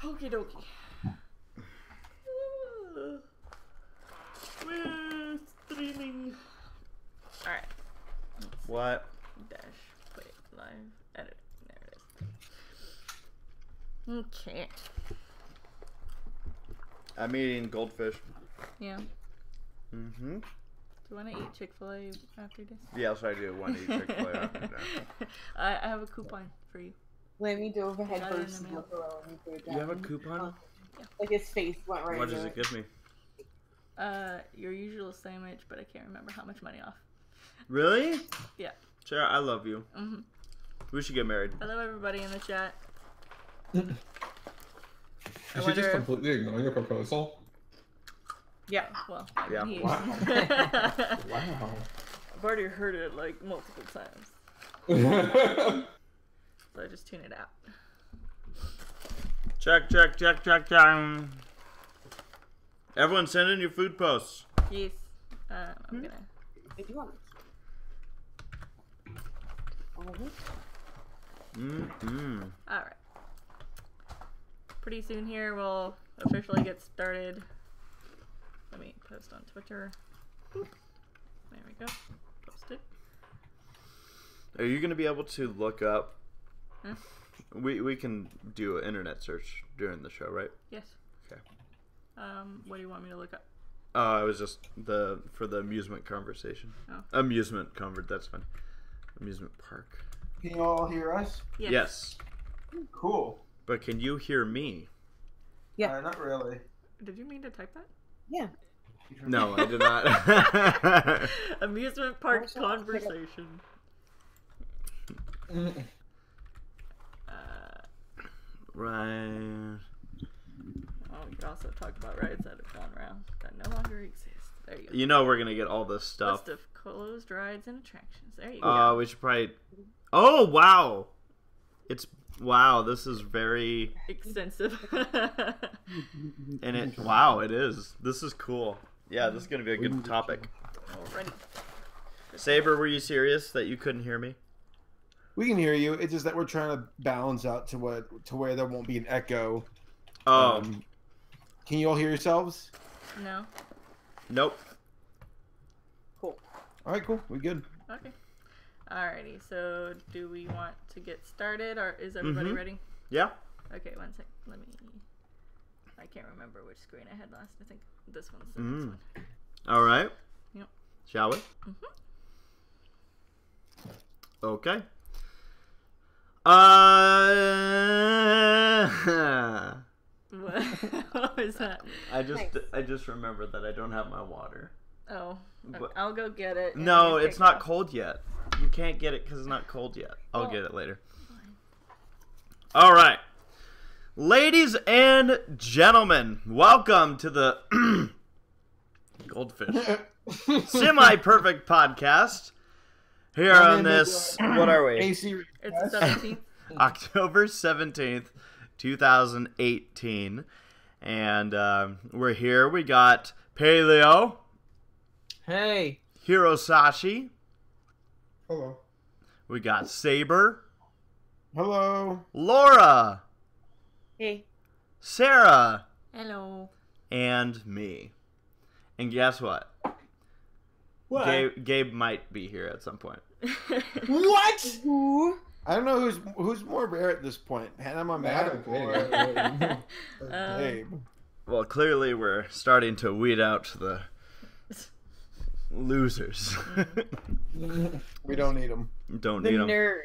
Okie dokie. We're streaming. Alright. What? Dash. Wait. Live. Edit. There it is. Okay. I'm eating goldfish. Yeah. Mm-hmm. Do you want to eat Chick-fil-A after this? Yes, I do want to eat Chick-fil-A after that. I have a coupon for you. Let me dove ahead Got it in first the and mail. look around and put it down. You have a coupon? Like his face went right What into does it give me? Your usual sandwich, but I can't remember how much money off. Really? Yeah. Sarah, I love you. Mm-hmm. We should get married. Hello, everybody in the chat. Is she just completely ignoring your proposal? Yeah, well, Yeah. Wow. Wow. I've already heard it like multiple times, so I just tune it out. Check. Everyone send in your food posts. Yes. I'm gonna. If you want. Mm-hmm. All right. Pretty soon here, we'll officially get started. Let me post on Twitter. Boop. There we go. Post it. Are you going to be able to look up? Huh? We can do an internet search during the show, right? Yes. Okay. What do you want me to look up? It was just for the amusement conversation. Oh. Amusement convert. That's fine. Amusement park. Can you all hear us? Yes. Cool. But can you hear me? Yeah. Not really. Did you mean to type that? Yeah. No, I did not. Amusement park conversation. Right. Oh, we could also talk about rides that have gone around that no longer exist. There you go. You know we're gonna get all this stuff. List of closed rides and attractions. There you go. We should probably. Oh wow! Wow. This is very Extensive. and it. Wow, it is. This is cool. Yeah, this is gonna be a good topic. Alrighty. Saber, were you serious that you couldn't hear me? We can hear you. It's just that we're trying to balance out to where there won't be an echo. Oh. Can you all hear yourselves? No. Nope. Cool. All right, cool. We good. Okay. Alrighty. So, do we want to get started, or is everybody ready? Yeah. Okay. One sec. Let me. I can't remember which screen I had last. I think this one's the next one. All right. Yep. Shall we? Okay. What was that? I just remembered that I don't have my water. Oh, But- I'll go get it. and No, you it's take not off. cold yet. You can't get it because it's not cold yet. I'll Oh. get it later. All right. Ladies and gentlemen, welcome to the Goldfish Semi-Perfect Podcast. Here My on name is, this, what are we? It's the 17th. October 17th, 2018. And we're here. We got Paleo, Hey. Hirosashi. Hello. We got Saber, Hello. Laura, Hey. Sarah, Hello. and me. And guess what? What? Gabe might be here at some point. What? Who? I don't know who's more rare at this point, Hannah Mamad or Gabe. Well, clearly we're starting to weed out the losers. We don't need them. Don't The need them. nerd.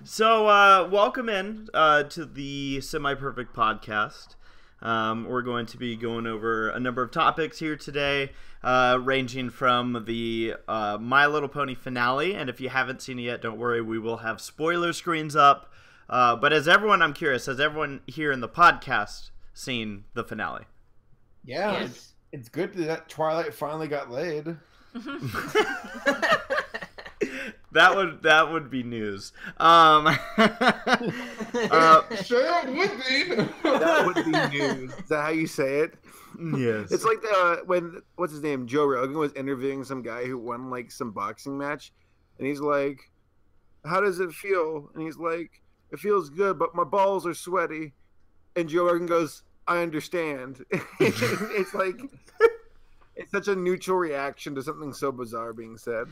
So, welcome in to the Semi-Perfect Podcast. We're going to be going over a number of topics here today, ranging from the My Little Pony finale, and if you haven't seen it yet, don't worry, we will have spoiler screens up. But I'm curious, has everyone here in the podcast seen the finale? Yeah, Yes. it's good that Twilight finally got laid. That would be news. Sure would be. That would be news. Is that how you say it? Yes. It's like when what's his name, Joe Rogan was interviewing some guy who won like some boxing match, and he's like, "How does it feel?" And he's like, "It feels good, but my balls are sweaty." And Joe Rogan goes, I understand. It's like, it's such a neutral reaction to something so bizarre being said.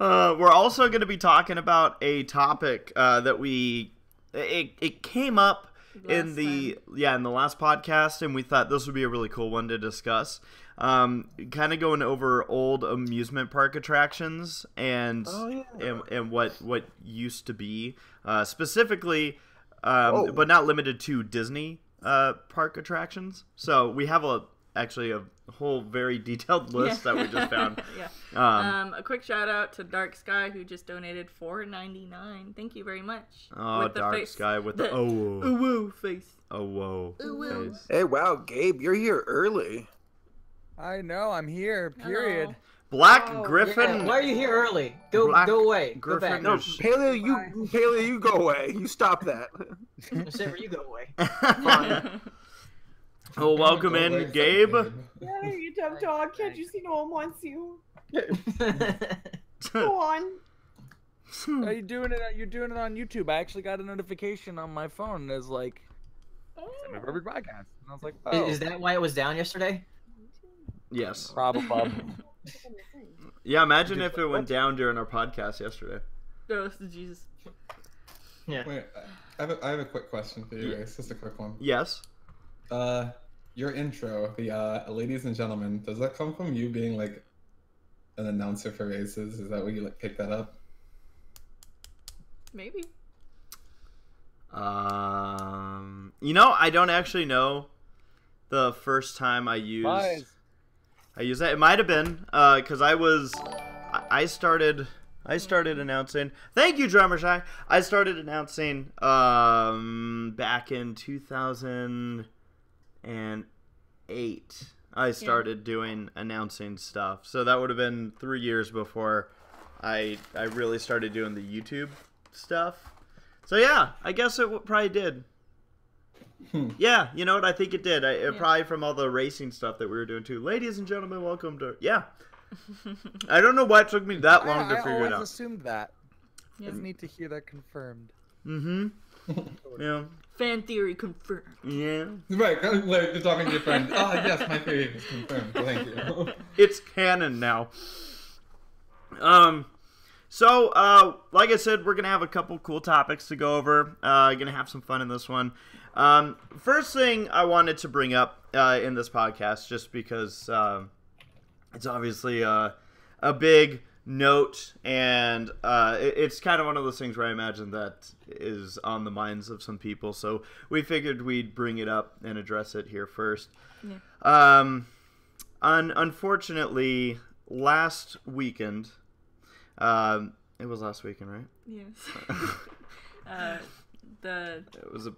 We're also going to be talking about a topic that it came up in the last podcast, and we thought this would be a really cool one to discuss. Kind of going over old amusement park attractions and what used to be, specifically, but not limited to Disney park attractions. So we have actually a whole very detailed list that we just found. A quick shout out to Dark Sky, who just donated $4.99. Thank you very much. Oh, Dark Sky with the woo face. Oh whoa face. Hey, wow, Gabe, you're here early. I know, I'm here, period. Hello. Black Griffin. Yeah, why are you here early? Go away. Go Griffin back. No, Paleo, you go away. You stop that. Saber, you go away. Fine. Well, welcome in, Gabe. Yeah, you dumb dog. Can't you see no one wants you? Go on. Are you doing it? You're doing it on YouTube. I actually got a notification on my phone that's like, "Semi Perfect Podcast," and I was like, "Oh, Is that why it was down yesterday? Yes. probably." Yeah, imagine if it went down during our podcast yesterday. Oh, Jesus. Yeah. Wait, I have a quick question for you guys. Just a quick one. Yes. Your intro, the ladies and gentlemen, does that come from you being like an announcer for races? Is that where you like pick that up? Maybe. I don't actually know the first time I used that. It might have been because I started announcing. Thank you, Drummer Shy. I started announcing back in 2008. I started doing announcing stuff. So that would have been 3 years before I really started doing the YouTube stuff. So yeah, I guess it probably did. Yeah, you know what? I think it did. Probably from all the racing stuff that we were doing too. Ladies and gentlemen, welcome to... Yeah. I don't know why it took me that long to figure it out. I always assumed that. It's neat to hear that confirmed. Mm-hmm. Yeah. Fan theory confirmed. Yeah. Right, like you're talking to your friend. Oh, yes, my theory is confirmed. Thank you. It's canon now. So, like I said, we're going to have a couple cool topics to go over. Going to have some fun in this one. First thing I wanted to bring up in this podcast, just because it's obviously a big note, and it's kind of one of those things where I imagine that is on the minds of some people. So we figured we'd bring it up and address it here first. Yeah. Unfortunately, last weekend... it was last weekend, right? Yes. It was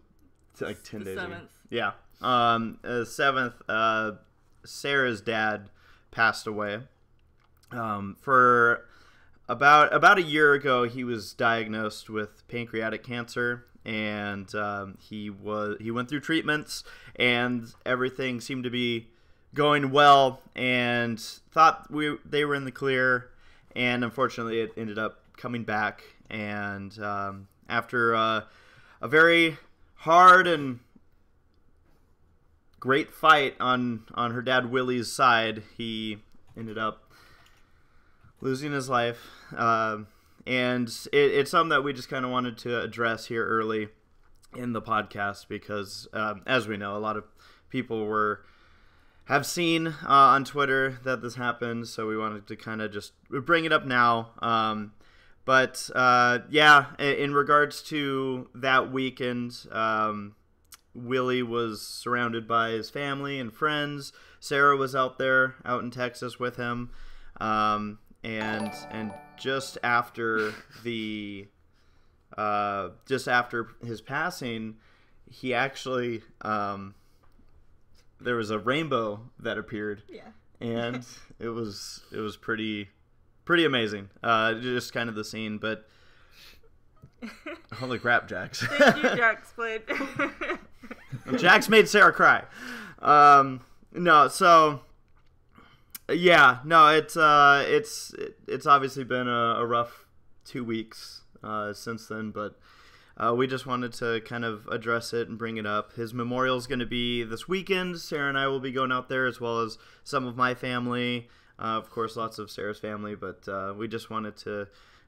like 10 days 7th. ago. Yeah. 7th, Sarah's dad passed away. For about a year ago, he was diagnosed with pancreatic cancer, and he went through treatments, and everything seemed to be going well, and thought they were in the clear. And unfortunately, it ended up coming back. And after a very hard and great fight on her dad Willie's side, he ended up losing his life. And it's something that we just kind of wanted to address here early in the podcast because, as we know, a lot of people have seen on Twitter that this happened, so we wanted to kind of just bring it up now. But in regards to that weekend, Willie was surrounded by his family and friends. Sarah was out in Texas with him, and just after his passing, he actually. There was a rainbow that appeared, and it was pretty amazing. Just kind of the scene, but holy crap, Jax! Thank you, Jax. Played. Jax made Sarah cry. It's obviously been a rough 2 weeks since then, but we just wanted to kind of address it and bring it up. His memorial is going to be this weekend. Sarah and I will be going out there, as well as some of my family. Of course, lots of Sarah's family, but we just wanted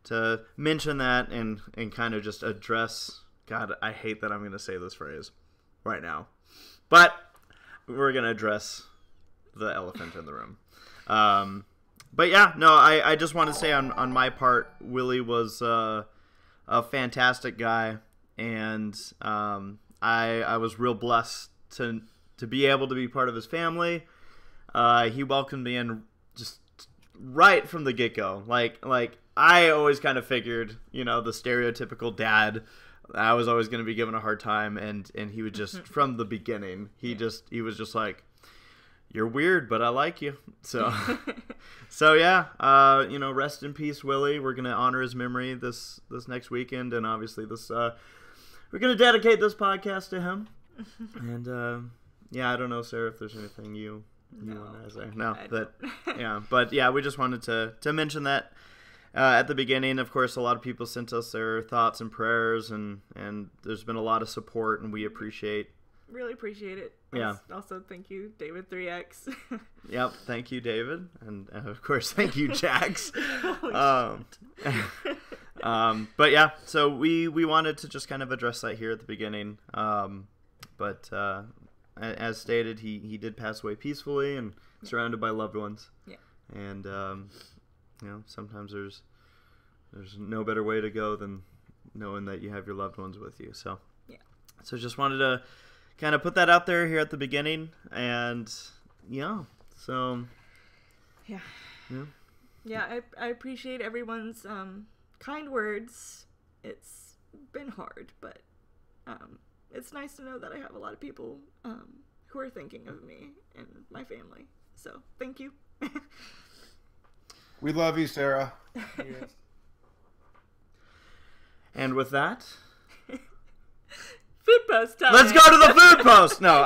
to mention that and kind of just address. God, I hate that I'm going to say this phrase right now, but we're going to address the elephant in the room. But yeah, no, I just want to say on my part, Willie was a fantastic guy, and I was real blessed to be able to be part of his family. He welcomed me in just right from the get-go. Like I always kind of figured, the stereotypical dad, I was always going to be given a hard time, and he would just from the beginning, he was just like, "You're weird, but I like you." So yeah, rest in peace, Willie. We're gonna honor his memory this next weekend, and obviously we're gonna dedicate this podcast to him. And yeah, I don't know, Sarah, if there's anything you want to say. No, but yeah, we just wanted to mention that at the beginning. Of course, a lot of people sent us their thoughts and prayers, and there's been a lot of support, and we really appreciate it. Yeah. Also, thank you, David 3X. Yep. Thank you, David, and of course, thank you, Jax. But yeah, so we wanted to just kind of address that here at the beginning. But as stated, he did pass away peacefully and surrounded by loved ones. Yeah. And sometimes there's no better way to go than knowing that you have your loved ones with you. So yeah. So just wanted to kind of put that out there here at the beginning, and yeah. So yeah. I appreciate everyone's kind words. It's been hard, but it's nice to know that I have a lot of people who are thinking of me and my family. So thank you. We love you, Sarah. And with that, food post time. Let's go to the food post. No,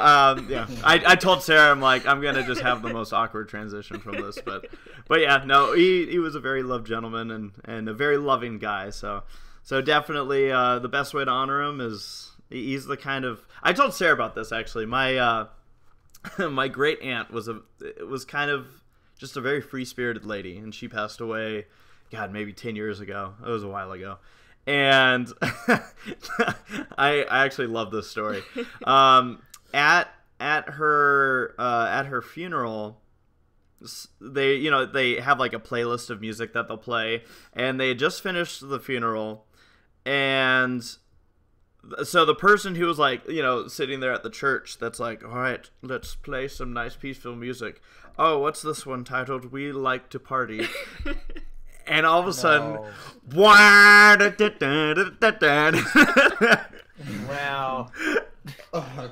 yeah. I told Sarah, I'm like, I'm gonna just have the most awkward transition from this, but yeah, no, he was a very loved gentleman and a very loving guy. So definitely the best way to honor him is he's the kind of. I told Sarah about this actually. My my great aunt was kind of just a very free spirited lady, and she passed away, God, maybe 10 years ago. It was a while ago. And I actually love this story. At her funeral, they have like a playlist of music that they'll play, and they had just finished the funeral, and so the person who was like, sitting there at the church, that's like, all right, let's play some nice peaceful music. Oh, what's this one titled? We Like to Party. And all of a sudden, Wow.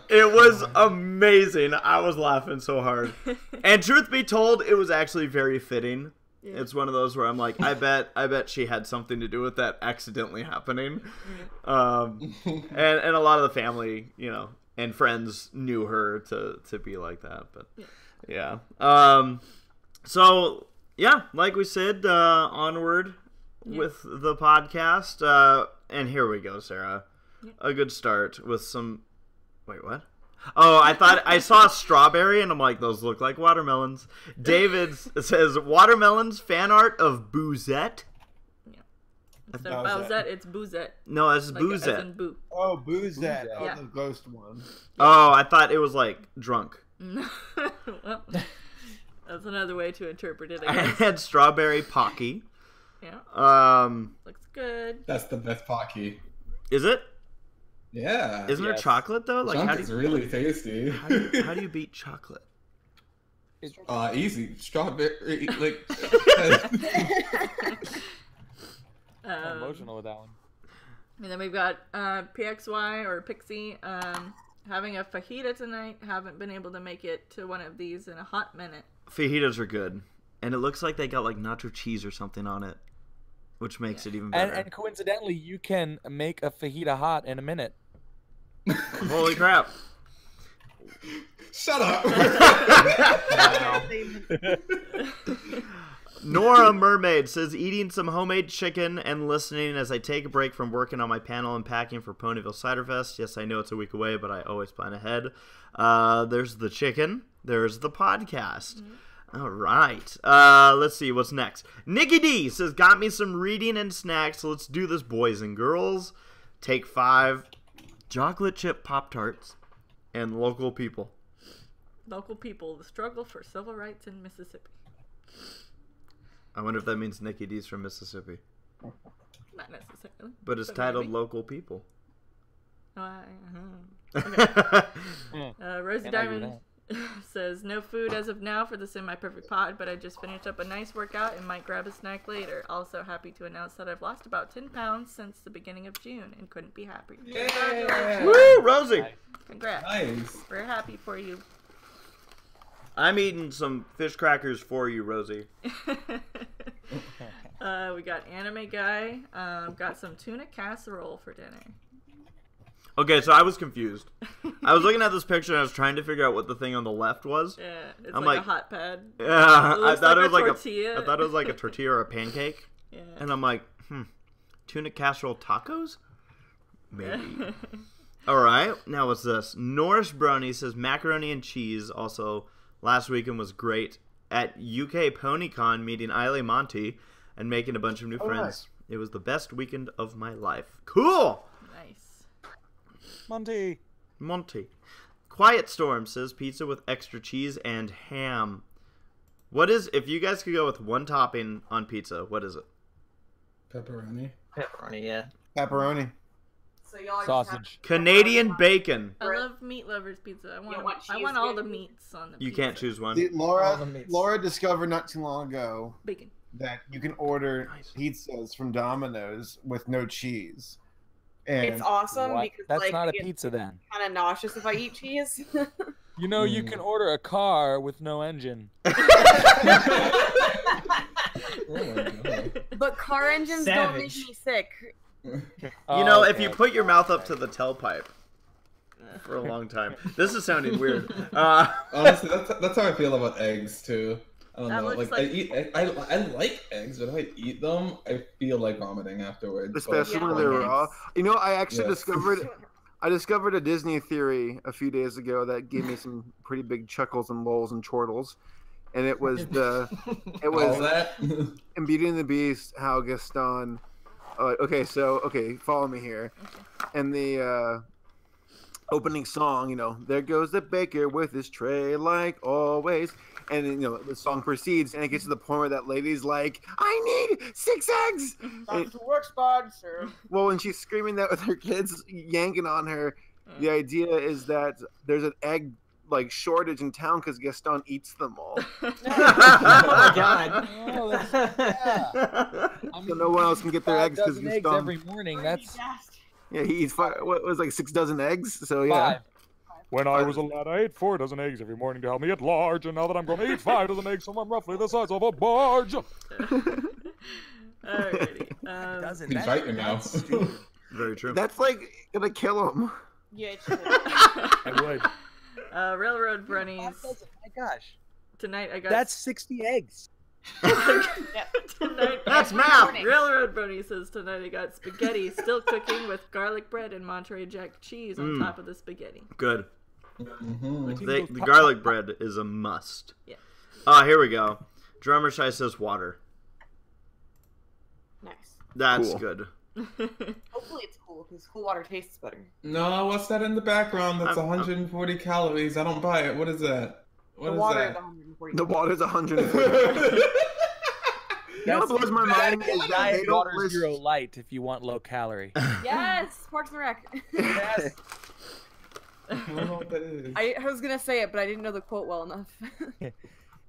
It was amazing. I was laughing so hard. And truth be told, it was actually very fitting. Yeah. It's one of those where I'm like, I bet she had something to do with that accidentally happening. And a lot of the family, and friends knew her to be like that. But yeah. So yeah, like we said, onward with the podcast. And here we go, Sarah. A good start with some. Wait, what? Oh, I thought I saw strawberry, and I'm like, those look like watermelons. David says, watermelons, fan art of Boozette. Yeah. Instead of Bowsette, it's Boozette. No, it's like Boozette. As in boo. Oh, Boozette. Oh, Yeah. the ghost one. Oh, I thought it was like drunk. Well, that's another way to interpret it, I I guess. had strawberry Pocky. Yeah. Looks good. That's the best Pocky. Is it? Yeah. Isn't there chocolate though? Like, Chunk is really tasty. how do you beat chocolate? Easy. Strawberry, like. I'm emotional with that one. And then we've got PXY or Pixie having a fajita tonight. Haven't been able to make it to one of these in a hot minute. Fajitas are good. And it looks like they got like nacho cheese or something on it, which makes it even better. And coincidentally, you can make a fajita hot in a minute. Holy crap. Shut up. Nora Mermaid says, eating some homemade chicken and listening as I take a break from working on my panel and packing for Ponyville Cider Fest. Yes, I know it's a week away, but I always plan ahead. There's the chicken. There's the podcast. All right. Let's see what's next. Nikki D says, got me some reading and snacks. Let's do this, boys and girls. Take 5 chocolate chip Pop-Tarts and local people. Local people, the struggle for civil rights in Mississippi. I wonder if that means Nikki D's from Mississippi. Not necessarily. But it's titled maybe. Local People. Okay. Rosie Diamond says, no food as of now for the Semi-Perfect Pod, but I just finished up a nice workout and might grab a snack later. Also happy to announce that I've lost about 10 pounds since the beginning of June and couldn't be happier. Yeah. Woo, Rosie! Congrats. Nice. We're happy for you. I'm eating some fish crackers for you, Rosie. We got Anime Guy. Got some tuna casserole for dinner. Okay, so I was confused. I was looking at this picture and I was trying to figure out what the thing on the left was. Yeah, it's I'm like a hot pad. Yeah, I thought it was like tortilla. I thought it was like a tortilla or a pancake. Yeah. And I'm like, tuna casserole tacos? Maybe. All right, now what's this? Norris Brony says macaroni and cheese. Also, last weekend was great at UK PonyCon, meeting Eile Monty and making a bunch of new friends. Nice. It was the best weekend of my life. Cool. Nice. Monty. Quiet Storm says pizza with extra cheese and ham. What is, if you guys could go with one topping on pizza, what is it? Pepperoni. Pepperoni, yeah. Pepperoni. So y'all Sausage. Canadian bacon. I love Meat Lovers pizza. I want all the meats on the pizza. You can't choose one. See, Laura discovered not too long ago Bacon. that you can order pizzas from Domino's with no cheese. And it's awesome because that's like, not a pizza then. Kind of nauseous if I eat cheese. You know, you can order a car with no engine. But car engines don't make me sick. You know, if you put your mouth up to the tailpipe for a long time. This is sounding weird. Honestly, that's how I feel about eggs too. I don't know. Like I like eggs, but if I eat them, I feel like vomiting afterwards. Especially when they're raw. You know, I actually discovered a Disney theory a few days ago that gave me some pretty big chuckles and lulls and chortles. And it was in Beauty and the Beast how Gaston. Follow me here. And the opening song, you know, there goes the baker with his tray like always. And then, you know, the song proceeds, and it gets to the point where that lady's like, I need 6 eggs! Back to work, Spencer. Well, when she's screaming that with her kids yanking on her, the idea is that there's an egg, like, shortage in town because Gaston eats them all. Oh, my God. So no one else can get their eggs because Gaston. Eggs every morning, that's... Yeah, he eats what was like 6 dozen eggs, so yeah. 5. When I was a lad, I ate 4 dozen eggs every morning to help me get large, and now that I'm going to eat 5 dozen eggs, so I'm roughly the size of a barge. Alrighty. He's right now. Very true. That's like gonna kill him. Yeah, it should. I would. Railroad Brunnies. Oh my gosh. Tonight I got... That's 60 eggs. Tonight, that's math. Railroad Brony says tonight I got spaghetti still cooking with garlic bread and Monterey Jack cheese on top of the spaghetti. Good. Mm-hmm. The garlic bread is a must. Yeah. Here we go. Drummer Shy says water. Nice. That's Cool. good. Hopefully it's cool because cool water tastes better. No, what's that in the background? That's 140 calories. I don't buy it. What is that? What The is water that? is 140. The water's 140. You know what blows my mind is that they Diet don't water list... zero light if you want low calorie. Yes, Parks and Rec. Yes. I don't know what that is. I was gonna say it, but I didn't know the quote well enough.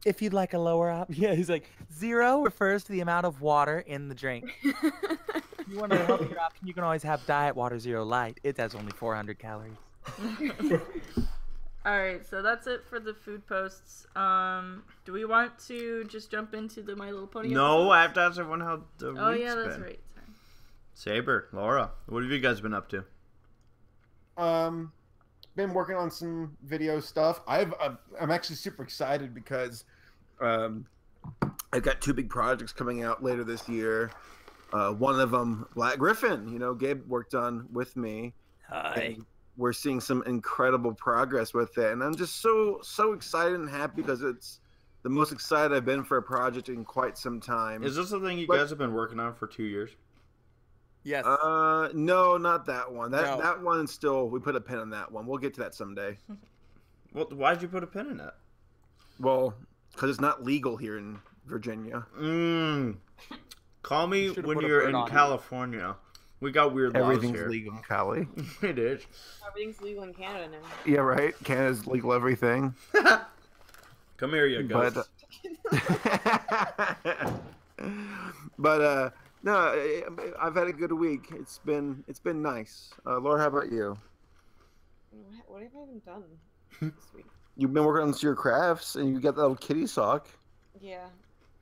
If you'd like a lower yeah, he's like, 0 refers to the amount of water in the drink. If you want a healthier option, you can always have Diet Water Zero Light. It has only 400 calories. Alright, so that's it for the food posts. Do we want to just jump into the My Little Pony No, episodes? I have to ask everyone how the week's Oh yeah, that's been. right. Saber, Laura, what have you guys been up to? Been working on some video stuff. I'm actually super excited because I I've got 2 big projects coming out later this year. One of them, Black Griffin. You know, Gabe worked on with me. Hi. And we're seeing some incredible progress with it, and I'm just so excited and happy because it's the most excited I've been for a project in quite some time. Is this the thing you guys have been working on for 2 years? Yes. No, not that one. No. That one still, we put a pin on that one. We'll get to that someday. Well, why'd you put a pin in it? Well, because it's not legal here in Virginia. Call me should've when put a you're bird in on it. California. We got weird laws Everything's here. legal in Cali. It is. Everything's legal in Canada now. Yeah, right. Canada's legal everything. Come here, you ghost. But no, I've had a good week. It's been nice. Laura, how about you? What have I even done this week? You've been working on your crafts, and you got that little kitty sock. Yeah.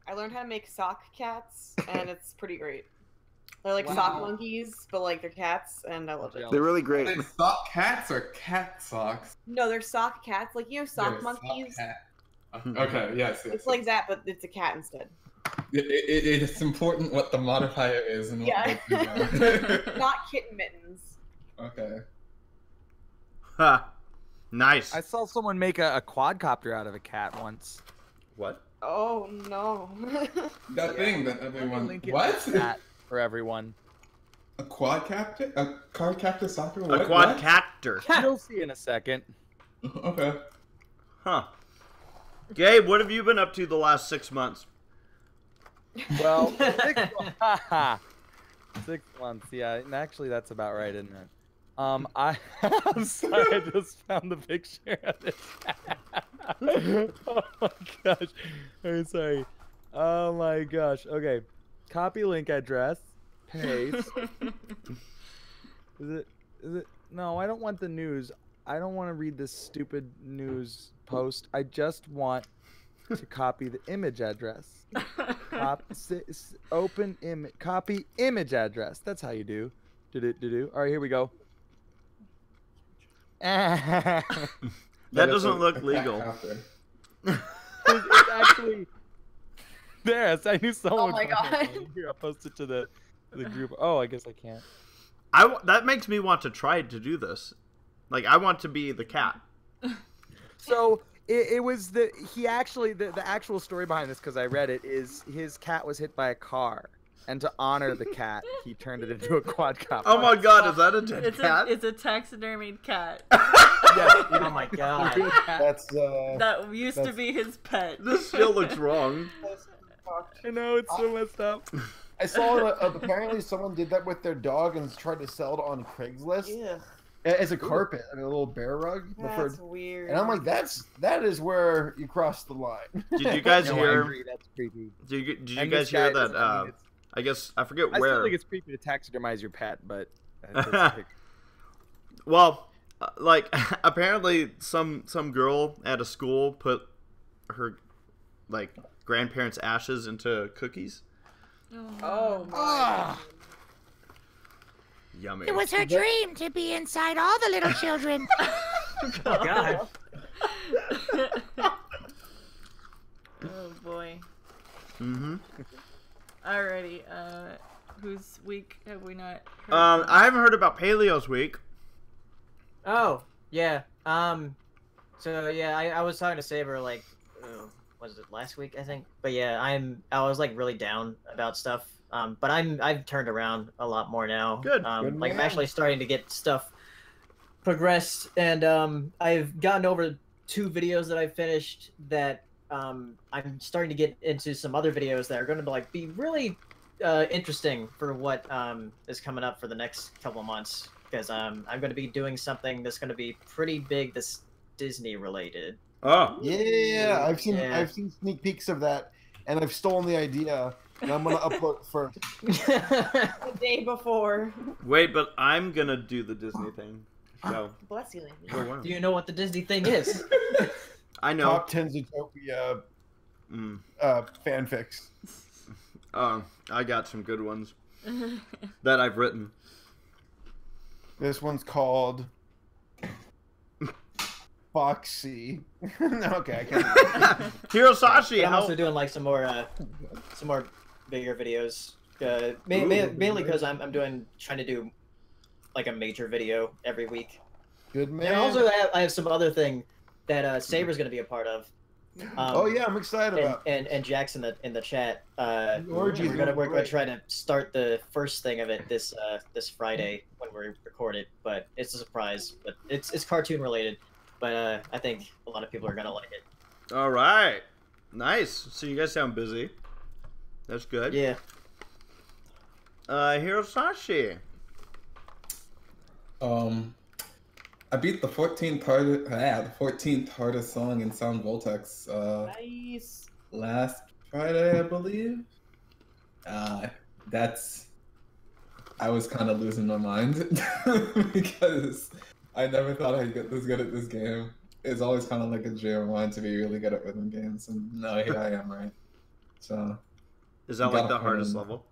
I learned how to make sock cats, and it's pretty great. They're like Wow. sock monkeys, but like they're cats, and I love it. They're really great. Like sock cats or cat socks? No, they're sock cats. Like, you know, sock They're monkeys? cat. Okay, yes. It's like that, but it's a cat instead. It's important what the modifier is and what Yeah. the- Not kitten mittens. Okay. Ha. Nice. I saw someone make a quadcopter out of a cat once. What? Oh, no. That thing that everyone. Link it in What? the chat for everyone. A quad captor? A car captor soccer? A What? quadcopter. You'll see in a second. What? Okay. Huh. Gabe, what have you been up to the last 6 months? Well, 6 months. Yeah, and actually that's about right, isn't it? I'm sorry, I just found the picture of this. Oh my gosh. I'm sorry. Oh my gosh. Okay. Copy link address. Paste. Is it? No, I don't want the news. I don't want to read this stupid news post. I just want to copy the image address. Open image. Copy image address. That's how you do. Do. All right, here we go. That doesn't look legal. It's actually there. I knew someone. Oh my would comment. God. Here, I'll post it to the group. Oh, I guess I can't. That makes me want to try to do this. Like, I want to be the cat. So it was the actual story behind this, because I read it, is his cat was hit by a car, and to honor the cat, he turned it into a quadcopter. Oh my god, is that a dead cat? It's a taxidermied cat Yeah, Oh my god. real cat. That's that used to That's- be his pet. This still looks wrong. I know, it's so messed up. I saw apparently someone did that with their dog and tried to sell it on Craigslist Yeah. as a carpet, a little bear rug. That's weird. And I'm like, that is where you cross the line. Did you guys No, I hear? agree, that's creepy. Did you And guys this hear guy that? is- I guess I forget I where. still think it's creepy to taxidermize your pet, but that's Well, like apparently some girl at a school put her like grandparents' ashes into cookies. Oh my. Ah. Yummy. It was her dream to be inside all the little children. Oh god. Oh boy. Mm-hmm. Alrighty. Whose week have we not heard? I haven't heard about Paleo's week. Oh, yeah. So yeah, I was talking to Saber like, was it last week, I think? But yeah, I was like really down about stuff. But I've turned around a lot more now. Good. Good Like I'm man. actually starting to get stuff progressed, and I've gotten over 2 videos that I finished that I'm starting to get into some other videos that are going to like be really interesting for what is coming up for the next couple of months, because I'm going to be doing something that's going to be pretty big, that's Disney related. Oh. Yeah, I've Yeah. seen sneak peeks of that, and I've stolen the idea, and I'm gonna upload it first. The day before. Wait, but I'm gonna do the Disney thing. So. Bless you, Landy. Oh, wow. Do you know what the Disney thing is? I know. Top 10 Zootopia Mm. fanfics. I got some good ones that I've written. This one's called Foxy. Okay, I can't. Hirosashi, But I'm how... also doing like some more bigger videos. Mainly because I'm trying to do like a major video every week. Good man. And also I have some other thing that Saber's going to be a part of. Oh yeah, I'm excited about. And Jack's in the chat. Orgy's We're gonna great. try to start the first thing of it this Friday when we record it, but it's a surprise. But it's cartoon related, but I think a lot of people are gonna like it. All right. Nice. So you guys sound busy. That's good. Yeah. Hirosashi. I beat the 14th hardest song in Sound Voltex Nice. last Friday, I believe. I was kind of losing my mind because I never thought I'd get this good at this game. It's always kind of like a dream of mine to be really good at rhythm games, and now here I am, right? So. Is that like the hardest level?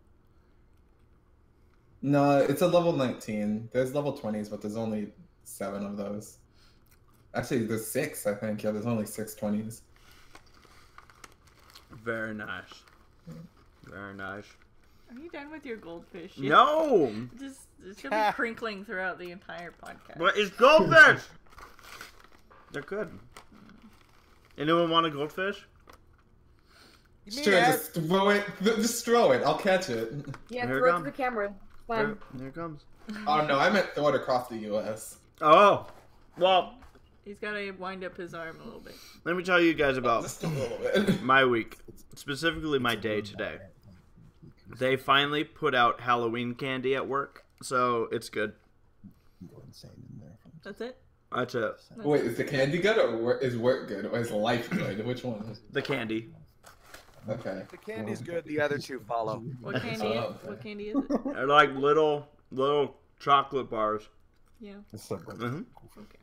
No, it's a level 19. There's level 20s, but there's only 7 of those. Actually, there's 6, I think. Yeah, there's only 6 20s. Very nice. Very nice. Are you done with your goldfish? No! It should be crinkling throughout the entire podcast. What is goldfish? They're good. Anyone want a goldfish? Sure, just throw it. Just throw it. I'll catch it. Yeah, Here it throw it to comes. the camera. Fun. Here it comes. Oh no, I meant throw it across the U.S. Oh, well, He's got to wind up his arm a little bit. let me tell you guys about Just a little bit. my week, specifically my day today. They finally put out Halloween candy at work, so it's good. That's it? That's it. Wait, is the candy good or is work good or is life good? Which one? The candy. Okay. The candy's good. The other two follow. What candy? Okay. What candy is it? They're like little chocolate bars. Yeah. Mm-hmm. Okay.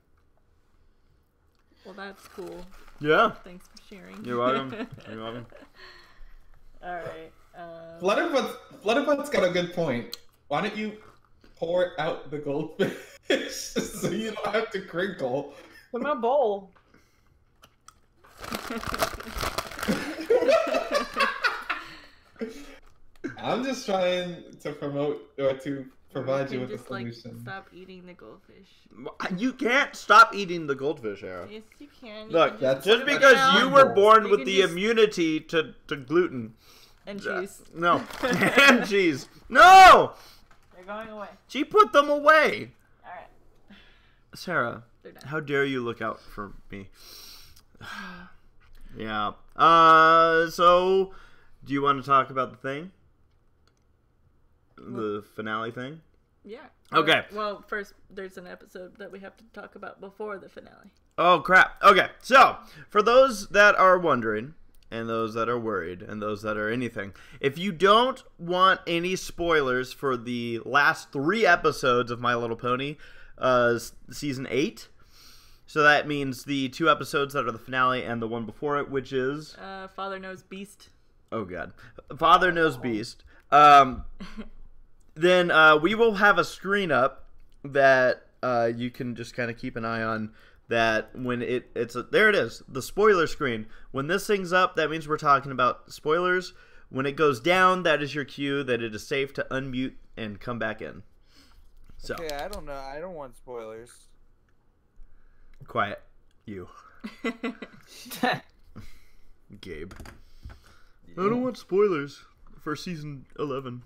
Well, that's cool. Yeah. Thanks for sharing. You're welcome. You're welcome. All right. Flutterbutt's got a good point. Why don't you pour out the goldfish so you don't have to crinkle? Put 'em in a bowl. I'm just trying to promote or to provide you with a just like solution. stop eating the goldfish. You can't stop eating the goldfish, Ara. Yes, you can. Look, That's- just put 'em because down. you were born You with can the just- immunity to gluten. And cheese. No. And cheese. No! They're going away. She put them away. All right. Sarah, They're done. how dare you look out for me? Yeah. So, do you want to talk about the thing? The finale thing? Yeah. Okay. Well, first, there's an episode that we have to talk about before the finale. Oh, crap. Okay. So, for those that are wondering, and those that are worried, and those that are anything, if you don't want any spoilers for the last 3 episodes of My Little Pony, season 8, so that means the 2 episodes that are the finale and the one before it, which is... Father Knows Beast. Oh, God. Father Knows Beast. Then we will have a screen up that you can just kind of keep an eye on, that when there it is, the spoiler screen. When this thing's up, that means we're talking about spoilers. When it goes down, that is your cue that it is safe to unmute and come back in. So, Okay, I don't know. I don't want spoilers. quiet. You. Gabe. I don't want spoilers for season 11.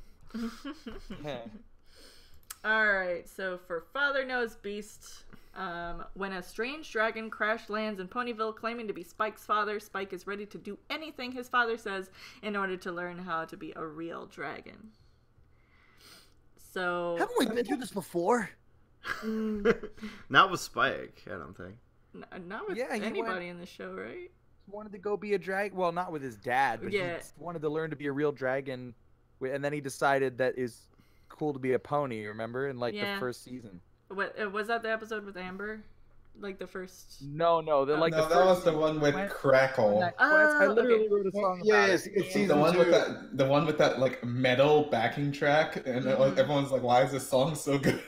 Alright, so for Father Knows Beast, when a strange dragon crash lands in Ponyville claiming to be Spike's father, Spike is ready to do anything his father says in order to learn how to be a real dragon. So... Haven't we been through this before? Not with Spike, I don't think. Not with Yeah, he anybody in the show, right? He wanted to go be a dragon. Well, not with his dad, but Yeah. he wanted to learn to be a real dragon. And then he decided that it's cool to be a pony, remember? In like Yeah. the first season. What was that the episode with Amber? Like the first... No, the like No, the that first was the one with when- Crackle. I literally okay. wrote a song about Yes, it. it's The season one 2. with that like metal backing track, and everyone's like, "Why is this song so good?"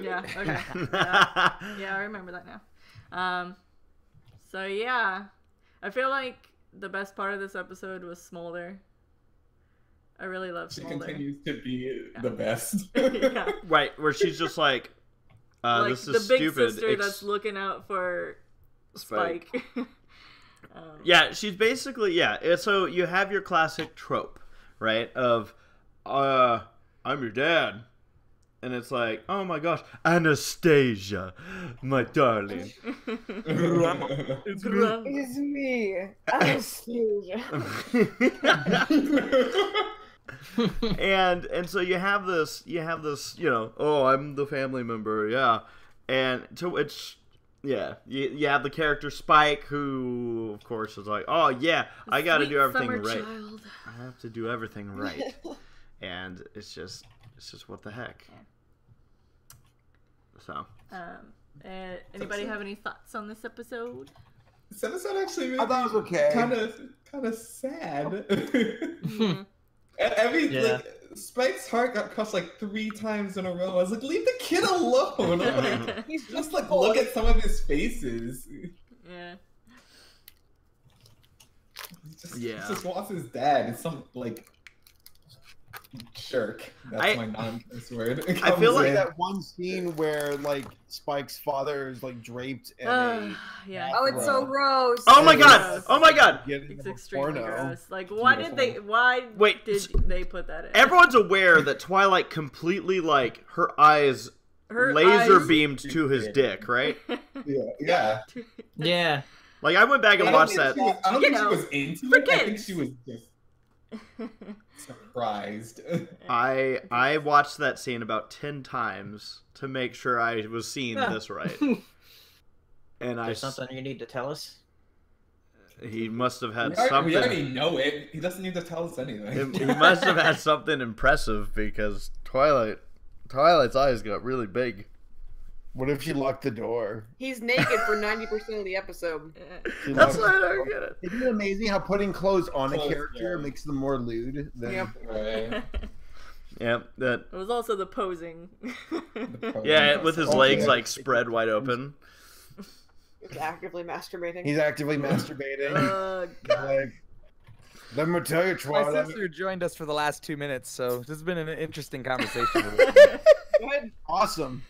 Yeah, okay. Yeah, I remember that now. So yeah, I feel like the best part of this episode was Smolder. I really love She Smolder. continues to be the best. Yeah. Right, where she's just like, Like this the is big stupid. sister that's looking out for Spike. Yeah, she's basically, so you have your classic trope, right, of, I'm your dad. And it's like, oh my gosh, Anastasia, my darling. It's me, Anastasia. and so you have this, oh, I'm the family member, yeah. And so it's, you have the character Spike, who, of course, is like, oh, yeah, I got to do everything right. Child. I have to do everything right. And it's just what the heck. So. Anybody have any thoughts on this episode? This episode actually made I thought it was okay. Kind of sad. Spike's heart got crushed like 3 times in a row. I was like, leave the kid alone. Like, he's just like, look at some of his faces. Yeah. He just wants his dad. It's some like jerk. That's my non-curse word. I feel like that one scene where like Spike's father is like draped in a yeah. Oh, it's so gross. Oh my god! Oh my god! It's extremely porno. gross. Like, why did they put that in? Everyone's aware that Twilight completely, like, her eyes laser beamed to his dick, right? Yeah. Yeah. Like, I went back and watched that. I don't think she was into it. I think she was just surprised. I watched that scene about 10 times to make sure I was seeing this right. And There's something you need to tell us? He must have had something. We already know it. He doesn't need to tell us anything. He must have had something impressive because Twilight's eyes got really big. What if she locked the door? He's naked for 90% of the episode. That's why I don't get it. Isn't it amazing how putting clothes on a character makes them more lewd? Yep. Right. Yeah, that. It was also the posing. Yeah, with his legs like spread wide open. He's actively masturbating. He's actively masturbating. Like, let me tell you, My Twilight. sister joined us for the last 2 minutes, so this has been an interesting conversation. Go ahead. Awesome.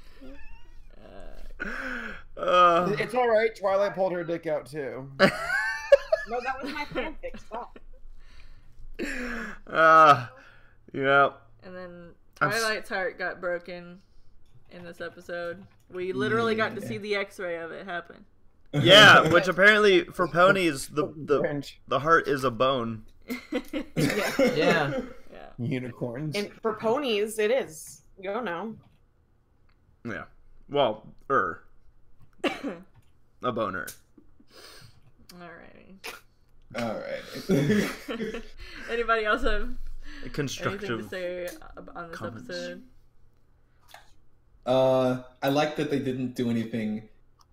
Uh, It's all right. Twilight pulled her dick out too. No, that was my fanfic. Stop. Yeah. And then Twilight's heart got broken in this episode. We literally got to see the X-ray of it happen. Yeah, which apparently for ponies the heart is a bone. Yeah. Unicorns. And for ponies, it is. You don't know. Yeah. Well, a boner. Alrighty. Anybody else have Constructive anything to say on this comments. episode? I like that they didn't do anything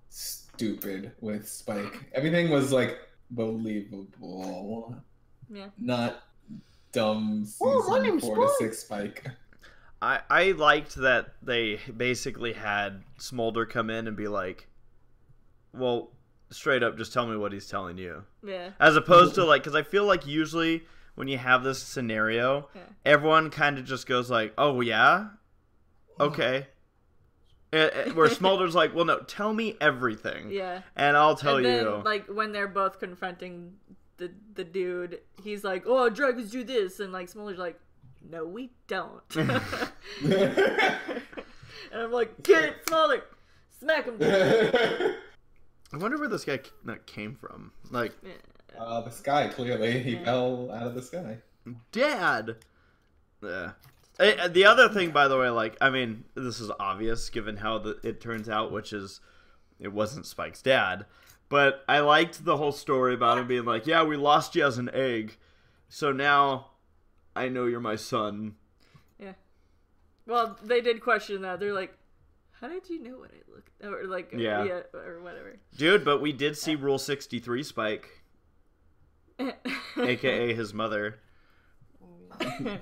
stupid with Spike. Everything was like believable. Yeah. Not dumb season 4 to 6 Spike. I liked that they basically had Smolder come in and be like, well, straight up, just tell me what he's telling you. Yeah. As opposed to, like, because I feel like usually when you have this scenario, everyone kind of just goes like, oh, yeah? Okay. Where Smolder's like, well, no, tell me everything. Yeah. And I'll tell and then, you. Like, when they're both confronting the dude, he's like, oh, dragons do this. And, like, Smolder's like, no, we don't. And I'm like, get it, Smolder! Smack him down. I wonder where this guy came from. Like, the sky, clearly. He fell out of the sky. Dad! Yeah. The other thing, by the way, like, I mean, this is obvious given how it turns out, which is, it wasn't Spike's dad. But I liked the whole story about him being like, yeah, we lost you as an egg, so now I know you're my son. Yeah. Well, they did question that. They're like, how did you know what I looked? Or like, yeah, or whatever. Dude, but we did see Rule 63 Spike. AKA his mother. Yeah.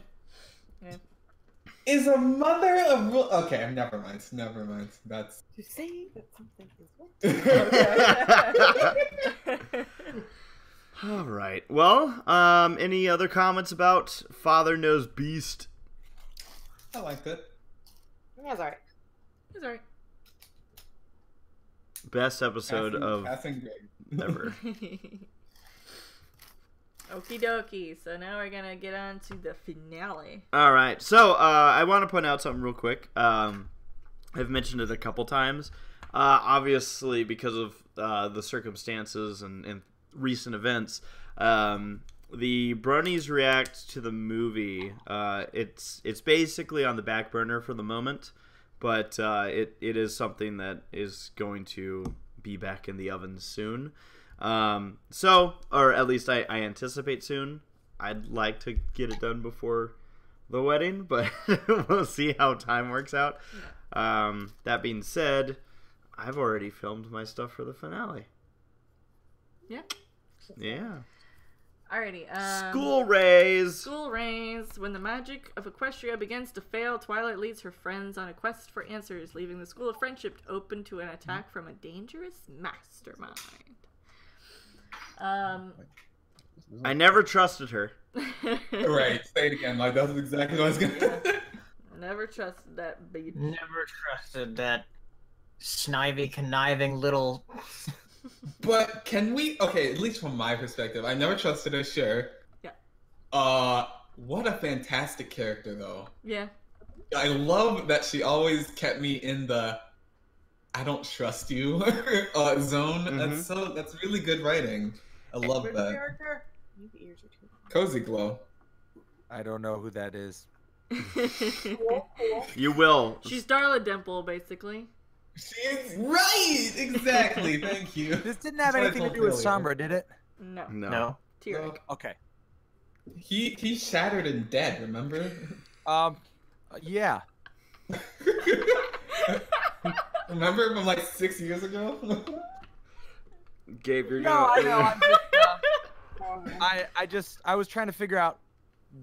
Is a mother a rule? Okay, never mind. That's to say that something is Any other comments about Father Knows Beast? I liked it. Yeah, it's alright. It's alright. Best episode of Passing grade. ever. Okie dokie. So now we're gonna get on to the finale. All right. So I want to point out something real quick. I've mentioned it a couple times. Obviously, because of the circumstances and recent events, the Bronies react to the movie. It's basically on the back burner for the moment, but it is something that is going to be back in the oven soon. Or at least I anticipate soon. I'd like to get it done before the wedding, but we'll see how time works out. That being said, I've already filmed my stuff for the finale. Yeah. Yeah. Alrighty. School raise. School raise. When the magic of Equestria begins to fail, Twilight leads her friends on a quest for answers, leaving the School of Friendship open to an attack from a dangerous mastermind. I never trusted her. Right, say it again. Like, that's exactly what I was going to I never trusted that bitch. Never trusted that snivy, conniving little. But can we... Okay, at least from my perspective, I never trusted her, sure. Yeah. What a fantastic character, though. Yeah. I love that she always kept me in the I don't trust you zone. Mm-hmm. That's really good writing. I love that. Character? Ears are too Cozy Glow. I don't know who that is. You will. She's Darla Dimple, basically. She is right! Exactly, thank you. This didn't have That's what I anything to told do with earlier. Sombra, did it? No. No. Tyrick. Okay. He shattered and dead, remember? Yeah. Remember from like 6 years ago? Gabe, you're No, I gonna... know. I was trying to figure out